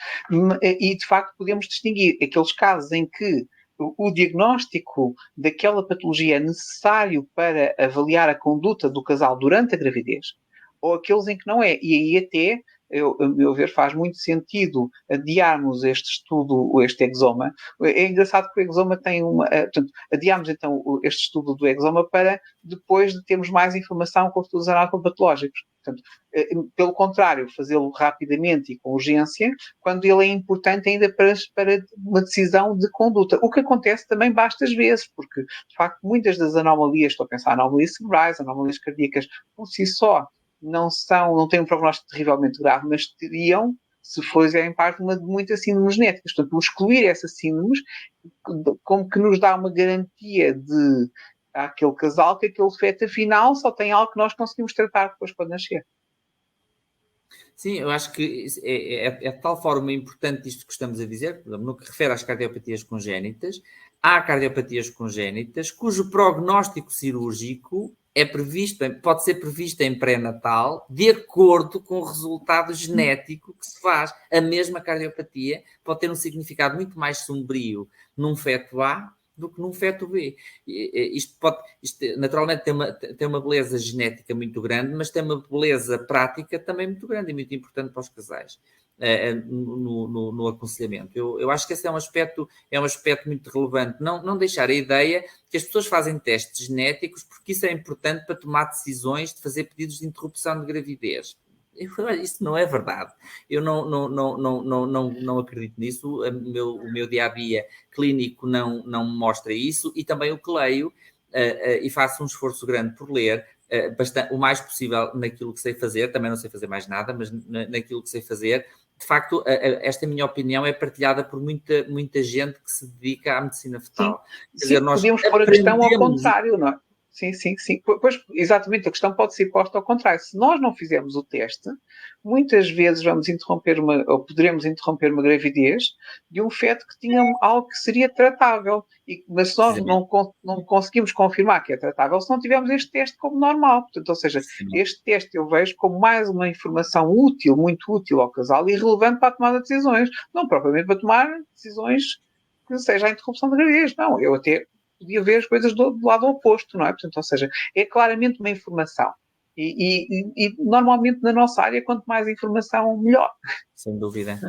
E, de facto, podemos distinguir aqueles casos em que o diagnóstico daquela patologia é necessário para avaliar a conduta do casal durante a gravidez, ou aqueles em que não é. E aí até, a meu ver, faz muito sentido adiarmos este estudo, este exoma. É engraçado que o exoma tem portanto, adiamos então este estudo do exoma para depois de termos mais informação com os estudos anatopatológicos. Portanto, pelo contrário, fazê-lo rapidamente e com urgência, quando ele é importante ainda para uma decisão de conduta. O que acontece também bastas vezes, porque, de facto, muitas das anomalias, estou a pensar em anomalias cerebrais, anomalias cardíacas, por si só, não têm um prognóstico terrivelmente grave, mas teriam, se fizerem parte de muitas síndromes genéticas. Portanto, excluir essas síndromes, como que nos dá uma garantia àquele casal que aquele feto, afinal, só tem algo que nós conseguimos tratar depois quando nascer. Sim, eu acho que é de tal forma importante isto que estamos a dizer, no que refere às cardiopatias congénitas. Há cardiopatias congénitas cujo prognóstico cirúrgico pode ser previsto em pré-natal de acordo com o resultado genético que se faz. A mesma cardiopatia pode ter um significado muito mais sombrio num feto A do que num feto B. Isto naturalmente tem uma beleza genética muito grande, mas tem uma beleza prática também muito grande e muito importante para os casais no aconselhamento. Eu acho que esse é um aspecto muito relevante. Não deixar a ideia que as pessoas fazem testes genéticos porque isso é importante para tomar decisões de fazer pedidos de interrupção de gravidez. Isso não é verdade. Eu não acredito nisso. O meu dia-a-dia clínico não mostra isso e também o que leio e faço um esforço grande por ler o mais possível naquilo que sei fazer. Também não sei fazer mais nada, mas naquilo que sei fazer. De facto, esta minha opinião é partilhada por muita gente que se dedica à medicina fetal. Sim, quer dizer, nós podíamos pôr a questão ao contrário, não é? Sim. Pois, exatamente, a questão pode ser posta ao contrário. Se nós não fizermos o teste, muitas vezes poderemos interromper uma gravidez de um feto que tinha algo que seria tratável. Mas se nós não conseguimos confirmar que é tratável se não tivermos este teste como normal. Portanto, ou seja, este teste eu vejo como mais uma informação útil, muito útil ao casal e relevante para a tomada de decisões. Não propriamente para tomar decisões que seja a interrupção da gravidez. Não, eu até podia ver as coisas do lado oposto, não é? Portanto, ou seja, é claramente uma informação. E normalmente na nossa área, quanto mais informação, melhor. Sem dúvida.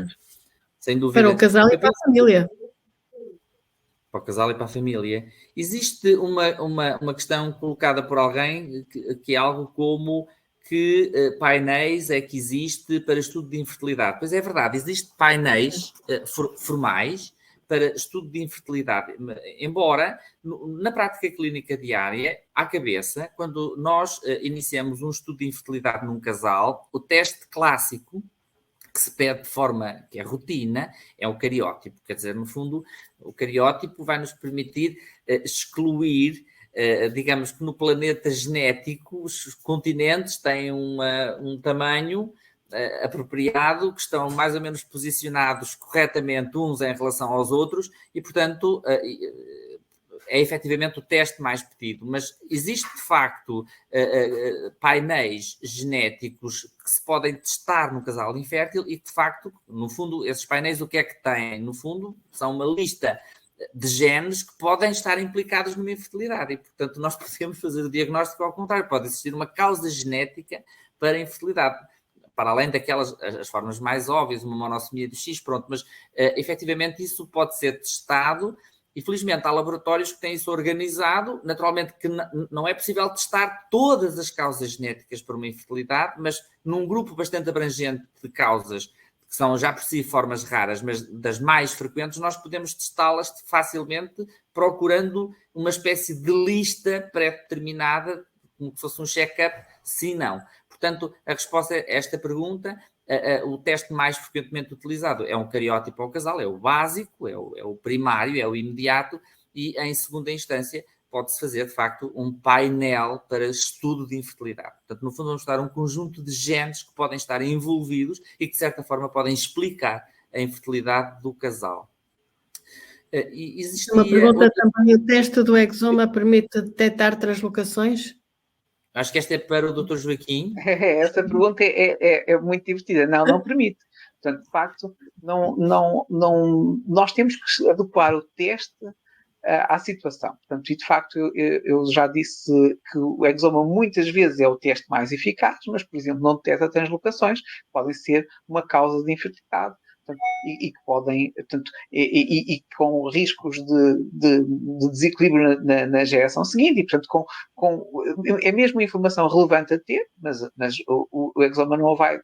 Sem dúvida. Para o casal e para a família. Para o casal e para a família. Existe uma questão colocada por alguém que é algo como que painéis é que existe para estudo de infertilidade. Pois é verdade, existem painéis formais para estudo de infertilidade, embora na prática clínica diária, à cabeça, quando nós iniciamos um estudo de infertilidade num casal, o teste clássico que se pede de forma que é rotina é o cariótipo. Quer dizer, no fundo, o cariótipo vai nos permitir excluir, digamos que no planeta genético, os continentes têm um tamanho apropriado, que estão mais ou menos posicionados corretamente uns em relação aos outros e, portanto, é efetivamente o teste mais pedido. Mas existe, de facto, painéis genéticos que se podem testar no casal infértil e que, de facto, no fundo, esses painéis o que é que têm? No fundo, são uma lista de genes que podem estar implicados numa infertilidade e, portanto, nós podemos fazer o diagnóstico ao contrário. Pode existir uma causa genética para a infertilidade. Para além daquelas, as formas mais óbvias, uma monossomia de X, pronto, mas efetivamente isso pode ser testado e felizmente há laboratórios que têm isso organizado, naturalmente que não é possível testar todas as causas genéticas para uma infertilidade, mas num grupo bastante abrangente de causas, que são já por si formas raras, mas das mais frequentes, nós podemos testá-las facilmente procurando uma espécie de lista pré-determinada, como se fosse um check-up, sim, não. Portanto, a resposta a esta pergunta, o teste mais frequentemente utilizado é um cariótipo ao casal, é o básico, é o primário, é o imediato, e em segunda instância pode-se fazer, de facto, um painel para estudo de infertilidade. Portanto, no fundo, vamos estudar um conjunto de genes que podem estar envolvidos e que, de certa forma, podem explicar a infertilidade do casal. Uma pergunta também, o teste do exoma permite detectar translocações? Acho que esta é para o Dr. Joaquim. Essa pergunta é muito divertida. Não permite. Portanto, de facto, nós temos que adequar o teste à situação. Portanto, e de facto, eu já disse que o exoma muitas vezes é o teste mais eficaz, mas, por exemplo, não detecta translocações, podem ser uma causa de infertilidade. Portanto, e que podem, portanto, e com riscos de desequilíbrio na geração seguinte, e portanto é mesmo informação relevante a ter, mas o exoma não vai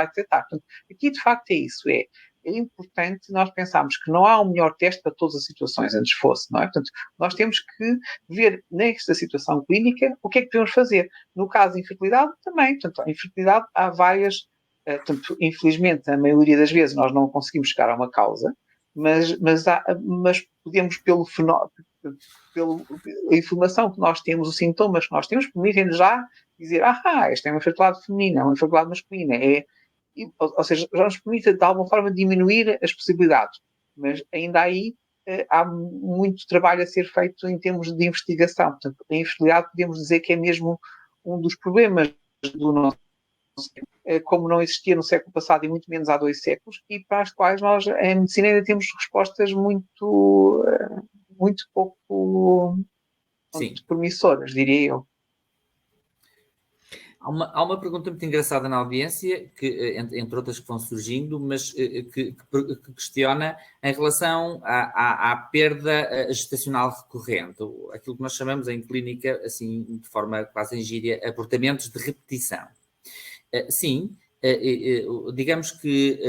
detectar. Portanto, aqui de facto é isso, é importante nós pensarmos que não há um melhor teste para todas as situações, antes fosse, não é? Portanto, nós temos que ver nesta situação clínica o que é que podemos fazer. No caso de infertilidade, também. Portanto, a infertilidade há várias. Portanto, infelizmente, a maioria das vezes nós não conseguimos chegar a uma causa, mas podemos, pela informação que nós temos, os sintomas que nós temos, permitem-nos já dizer, esta é uma infertilidade feminina, é uma infertilidade masculina. Ou seja, já nos permite, de alguma forma, diminuir as possibilidades. Mas ainda aí há muito trabalho a ser feito em termos de investigação. Portanto, a infertilidade podemos dizer que é mesmo um dos problemas do nosso século, como não existia no século passado e muito menos há 2 séculos, e para as quais nós, em medicina, ainda temos respostas muito pouco promissoras, diria eu. Há uma pergunta muito engraçada na audiência, que, entre outras que vão surgindo, mas que questiona em relação à perda gestacional recorrente, aquilo que nós chamamos em clínica, assim, de forma quase engíria, abortamentos de repetição. Sim, digamos que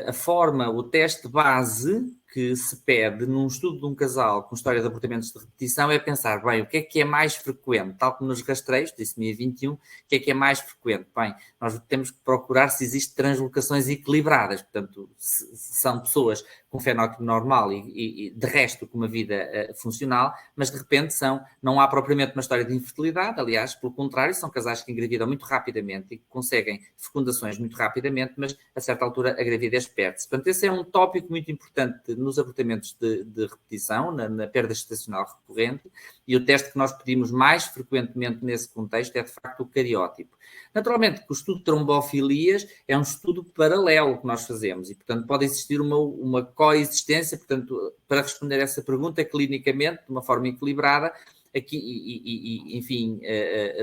a forma, o teste base que se pede num estudo de um casal com história de abortamentos de repetição é pensar, bem, o que é mais frequente? Tal como nos rastreios, disse-me 21, o que é mais frequente? Bem, nós temos que procurar se existem translocações equilibradas, portanto, se são pessoas com fenótipo normal e de resto com uma vida funcional, mas de repente não há propriamente uma história de infertilidade, aliás, pelo contrário, são casais que engravidam muito rapidamente e que conseguem fecundações muito rapidamente, mas a certa altura a gravidez perde-se. Portanto, esse é um tópico muito importante nos abortamentos de repetição, na perda gestacional recorrente, e o teste que nós pedimos mais frequentemente nesse contexto é, de facto, o cariótipo. Naturalmente, que o estudo de trombofilias é um estudo paralelo que nós fazemos, e, portanto, pode existir uma coexistência, portanto, para responder a essa pergunta, clinicamente, de uma forma equilibrada, aqui, enfim,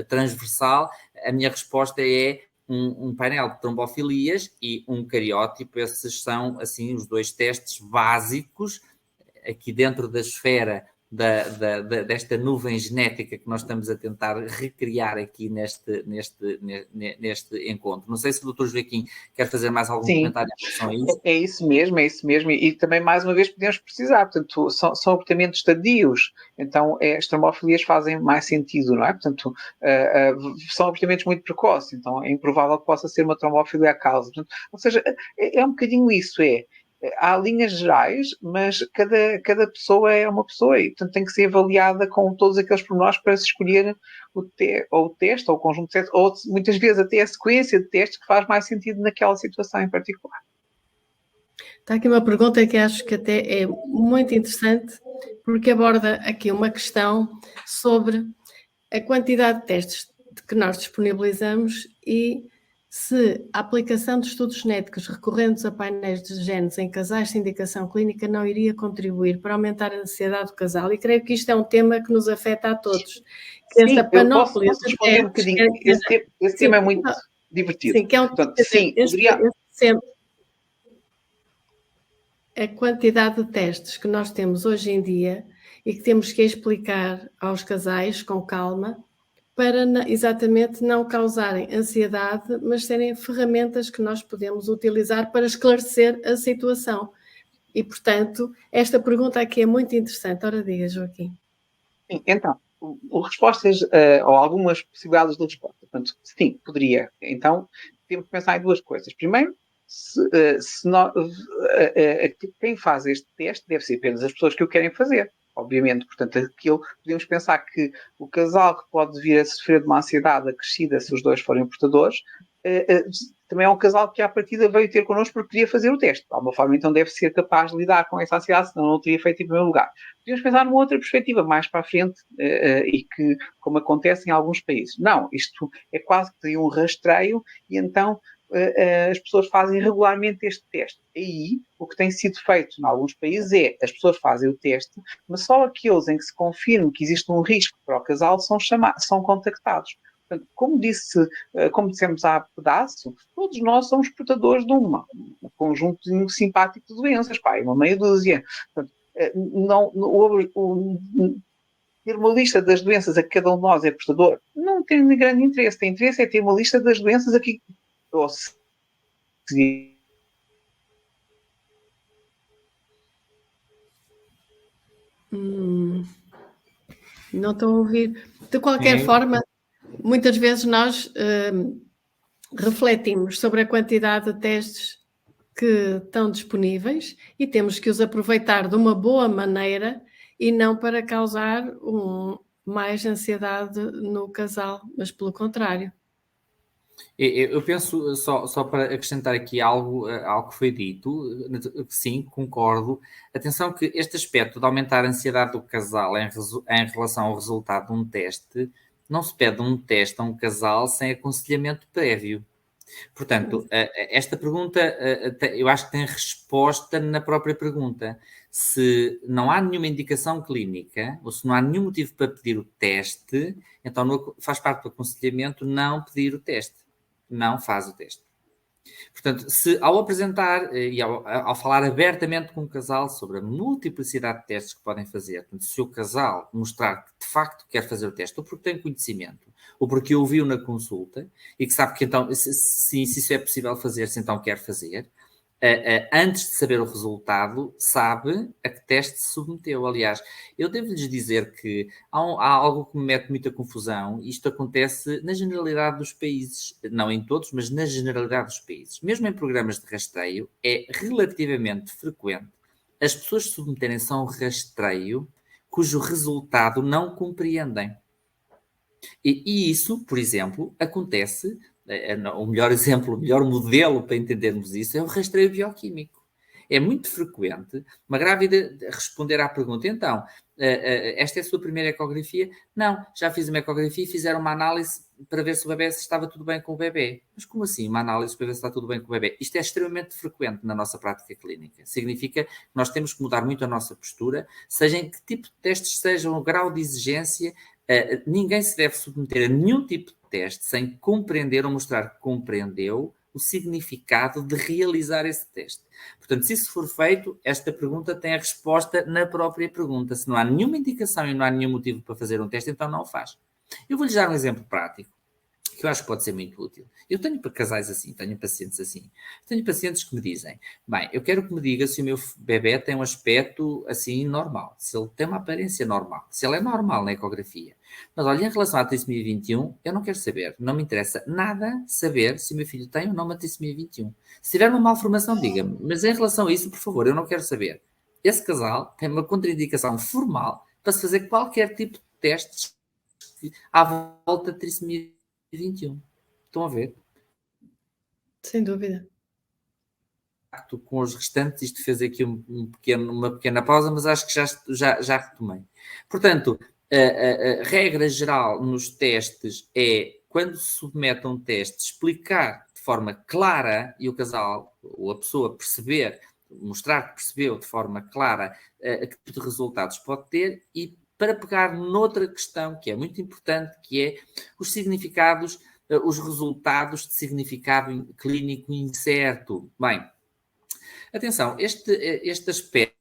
transversal, a minha resposta é um painel de trombofilias e um cariótipo. Esses são, assim, os 2 testes básicos aqui dentro da esfera desta nuvem genética que nós estamos a tentar recriar aqui neste encontro. Não sei se o Dr. Joaquim quer fazer mais algum comentário em relação a isso. É isso mesmo. E também, mais uma vez, podemos precisar. Portanto, são abortamentos tardios. Então, as trombofilias fazem mais sentido, não é? Portanto, são abortamentos muito precoces. Então, é improvável que possa ser uma trombofilia a causa. Portanto, ou seja, é um bocadinho isso, há linhas gerais, mas cada pessoa é uma pessoa e, portanto, tem que ser avaliada com todos aqueles pormenores para se escolher o teste, ou o conjunto de testes, ou muitas vezes até a sequência de testes que faz mais sentido naquela situação em particular. Está aqui uma pergunta que acho que até é muito interessante, porque aborda aqui uma questão sobre a quantidade de testes que nós disponibilizamos e se a aplicação de estudos genéticos recorrentes a painéis de genes em casais de indicação clínica não iria contribuir para aumentar a ansiedade do casal. E creio que isto é um tema que nos afeta a todos. Sim, eu posso responder um bocadinho. Esse tema é muito divertido. Sim, que é um, portanto, poderia... A quantidade de testes que nós temos hoje em dia e que temos que explicar aos casais com calma para exatamente não causarem ansiedade, mas serem ferramentas que nós podemos utilizar para esclarecer a situação. E, portanto, esta pergunta aqui é muito interessante. Ora, diga, Joaquim. Sim, então, respostas ou algumas possibilidades de resposta. Portanto, sim, poderia. Então, temos que pensar em 2 coisas. Primeiro, quem faz este teste deve ser apenas as pessoas que o querem fazer. Obviamente, portanto, podemos pensar que o casal que pode vir a sofrer de uma ansiedade acrescida se os 2 forem portadores, também é um casal que à partida veio ter connosco porque queria fazer o teste. De alguma forma, então, deve ser capaz de lidar com essa ansiedade, senão não o teria feito em primeiro lugar. Podemos pensar numa outra perspectiva, mais para a frente, e que, como acontece em alguns países. Não, isto é quase que tem um rastreio e então as pessoas fazem regularmente este teste. Aí, o que tem sido feito em alguns países é, as pessoas fazem o teste, mas só aqueles em que se confirme que existe um risco para o casal são contactados. Portanto, como dissemos há pedaço, todos nós somos portadores de um conjunto simpático de doenças, uma meia dúzia. Portanto, ter uma lista das doenças a que cada um de nós é portador não tem grande interesse. Tem interesse é ter uma lista das doenças a que não estou a ouvir. De qualquer forma, muitas vezes nós refletimos sobre a quantidade de testes que estão disponíveis e temos que os aproveitar de uma boa maneira e não para causar mais ansiedade no casal, mas pelo contrário. Eu penso, só para acrescentar aqui algo que foi dito, sim, concordo. Atenção que este aspecto de aumentar a ansiedade do casal em relação ao resultado de um teste, não se pede um teste a um casal sem aconselhamento prévio. Portanto, esta pergunta, eu acho que tem resposta na própria pergunta. Se não há nenhuma indicação clínica, ou se não há nenhum motivo para pedir o teste, então faz parte do aconselhamento não pedir o teste. Não faz o teste. Portanto, se ao apresentar e ao falar abertamente com o casal sobre a multiplicidade de testes que podem fazer, portanto, se o casal mostrar que de facto quer fazer o teste, ou porque tem conhecimento, ou porque ouviu na consulta, e que sabe que então, se isso é possível fazer, se então quer fazer, antes de saber o resultado, sabe a que teste se submeteu. Aliás, eu devo-lhes dizer que há algo que me mete muita confusão. Isto acontece na generalidade dos países, não em todos, mas na generalidade dos países. Mesmo em programas de rastreio, é relativamente frequente as pessoas submeterem-se a um rastreio cujo resultado não compreendem. E isso, por exemplo, acontece... O melhor exemplo, o melhor modelo para entendermos isso é o rastreio bioquímico. É muito frequente uma grávida responder à pergunta, então, esta é a sua primeira ecografia? Não, já fiz uma ecografia e fizeram uma análise para ver se o bebê estava tudo bem com o bebê. Mas como assim uma análise para ver se está tudo bem com o bebê? Isto é extremamente frequente na nossa prática clínica. Significa que nós temos que mudar muito a nossa postura, seja em que tipo de testes sejam, o grau de exigência, ninguém se deve submeter a nenhum tipo de teste sem compreender ou mostrar que compreendeu o significado de realizar esse teste. Portanto, se isso for feito, esta pergunta tem a resposta na própria pergunta. Se não há nenhuma indicação e não há nenhum motivo para fazer um teste, então não o faz. Eu vou-lhes dar um exemplo prático, que eu acho que pode ser muito útil. Eu tenho casais assim, tenho pacientes assim. Tenho pacientes que me dizem, bem, eu quero que me diga se o meu bebê tem um aspecto assim normal, se ele tem uma aparência normal, se ele é normal na ecografia. Mas olha, em relação à trissomia 21, eu não quero saber, não me interessa nada saber se o meu filho tem ou não uma trissomia 21. Se tiver uma malformação, diga-me, mas em relação a isso, por favor, eu não quero saber. Esse casal tem uma contraindicação formal para se fazer qualquer tipo de testes à volta de trissomia 21. Estão a ver? Sem dúvida. Com os restantes, isto fez aqui uma pequena pausa, mas acho que já retomei. Portanto, a regra geral nos testes é, quando se submete a um teste, explicar de forma clara e o casal ou a pessoa perceber, mostrar que percebeu de forma clara que tipo de resultados pode ter, e para pegar noutra questão que é muito importante, que é os significados, os resultados de significado clínico incerto. Bem, atenção, este aspecto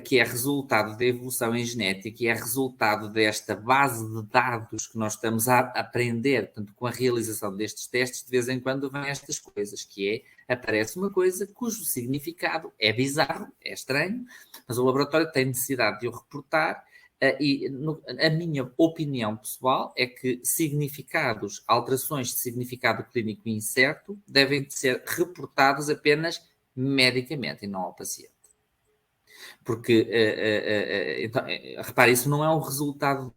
que é resultado da evolução em genética e é resultado desta base de dados que nós estamos a aprender, portanto, com a realização destes testes, de vez em quando vêm estas coisas, que é, aparece uma coisa cujo significado é bizarro, é estranho, mas o laboratório tem necessidade de o reportar. A minha opinião pessoal é que significados, alterações de significado clínico incerto devem ser reportados apenas medicamente e não ao paciente. Porque, então, repare, isso não é um resultado.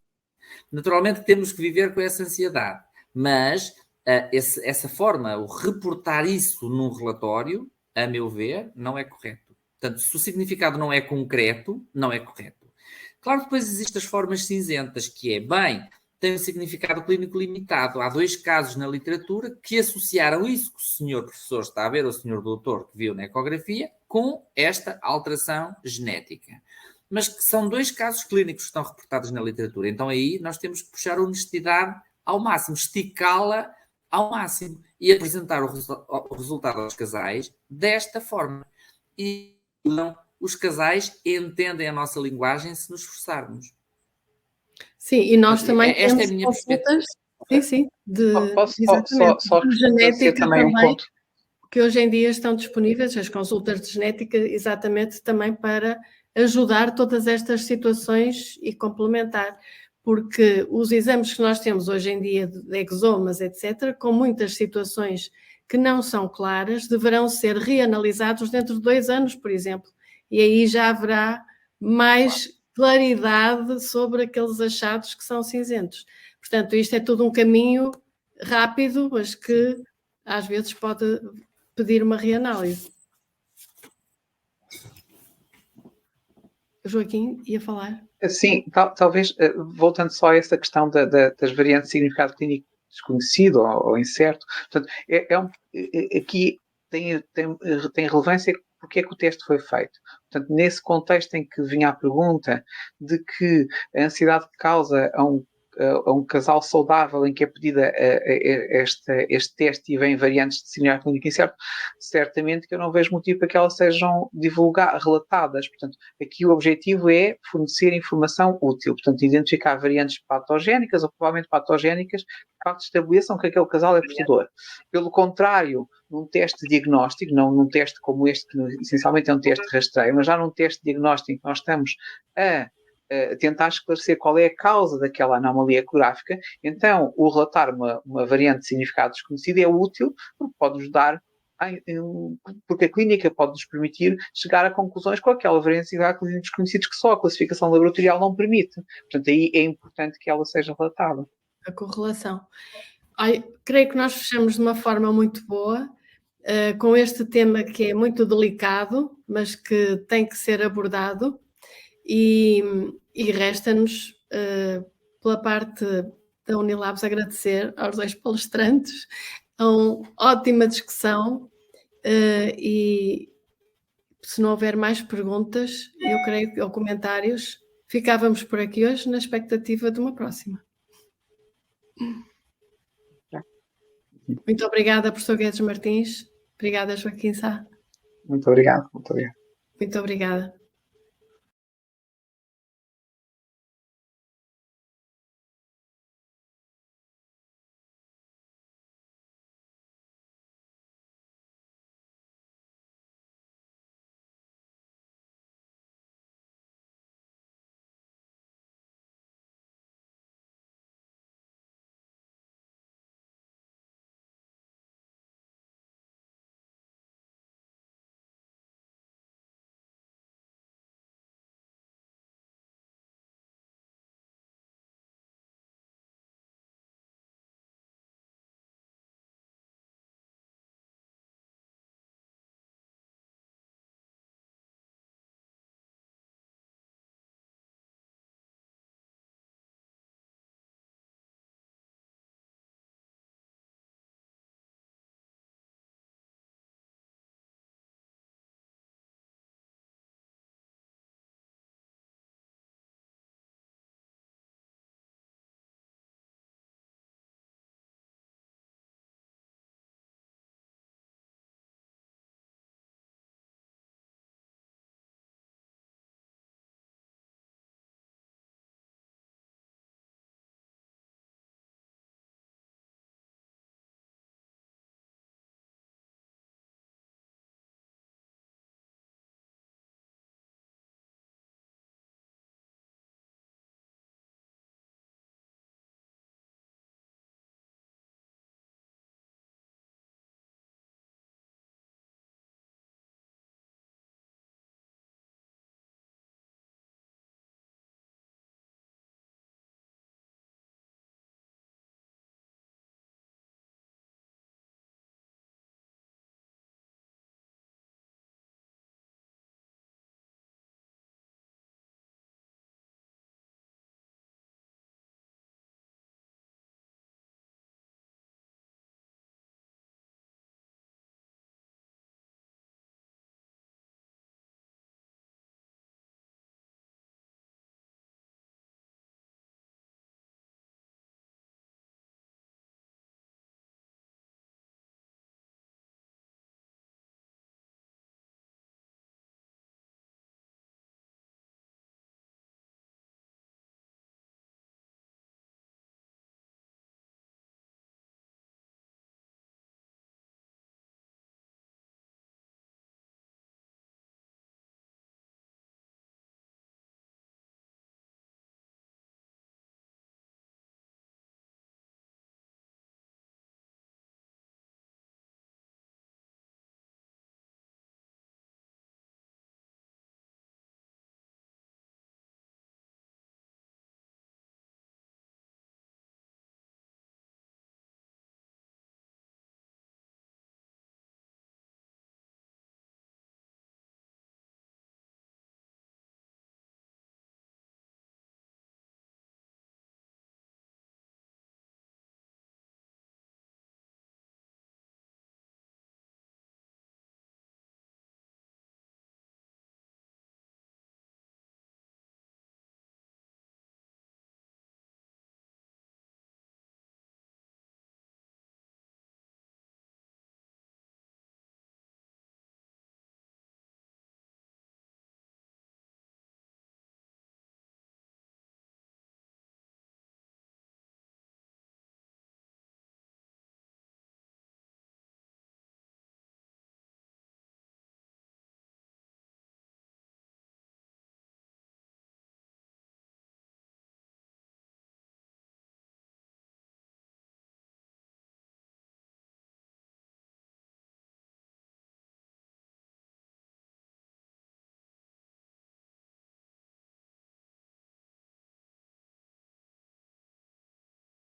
Naturalmente temos que viver com essa ansiedade, mas essa forma, o reportar isso num relatório, a meu ver, não é correto. Portanto, se o significado não é concreto, não é correto. Claro que depois existem as formas cinzentas, que é, bem, tem um significado clínico limitado. Há 2 casos na literatura que associaram isso que o senhor professor está a ver, ou o senhor doutor que viu na ecografia, com esta alteração genética. Mas que são 2 casos clínicos que estão reportados na literatura. Então aí nós temos que puxar a honestidade ao máximo, esticá-la ao máximo e apresentar o resultado aos casais desta forma. E não, os casais entendem a nossa linguagem se nos esforçarmos. Sim, e nós também esta temos é a minha consultas, sim, Posso de genética também um ponto. que hoje em dia estão disponíveis, as consultas de genética, exatamente também para ajudar todas estas situações e complementar, porque os exames que nós temos hoje em dia de exomas, etc., com muitas situações que não são claras, deverão ser reanalisados dentro de 2 anos, por exemplo, e aí já haverá mais claridade sobre aqueles achados que são cinzentos. Portanto, isto é tudo um caminho rápido, mas que às vezes pode pedir uma reanálise. O Joaquim ia falar? Sim, talvez, voltando só a essa questão das variantes de significado clínico desconhecido ou incerto, portanto, aqui tem relevância porque é que o teste foi feito. Portanto, nesse contexto em que vinha a pergunta de que a ansiedade causa a um casal saudável em que é pedida este teste e vem variantes de significado clínico incerto, certamente que eu não vejo motivo para que elas sejam relatadas. Portanto, aqui o objetivo é fornecer informação útil, portanto, identificar variantes patogénicas ou provavelmente patogénicas que de facto estabeleçam que aquele casal é portador. Pelo contrário, num teste diagnóstico, não num teste como este, que essencialmente é um teste de rastreio, mas já num teste diagnóstico nós estamos a tentar esclarecer qual é a causa daquela anomalia ecográfica, então o relatar uma variante de significado desconhecido é útil porque pode-nos dar, porque a clínica pode-nos permitir chegar a conclusões com aquela variante de significado desconhecidos que só a classificação laboratorial não permite. Portanto, aí é importante que ela seja relatada. A correlação. Creio que nós fechamos de uma forma muito boa, com este tema que é muito delicado, mas que tem que ser abordado. E resta-nos, pela parte da Unilabs, agradecer aos dois palestrantes, a uma ótima discussão, e se não houver mais perguntas, eu creio que, ou comentários, ficávamos por aqui hoje na expectativa de uma próxima. Muito obrigada, professor Guedes Martins. Obrigada, Joaquim Sá. Muito obrigado. Muito obrigado. Muito obrigada.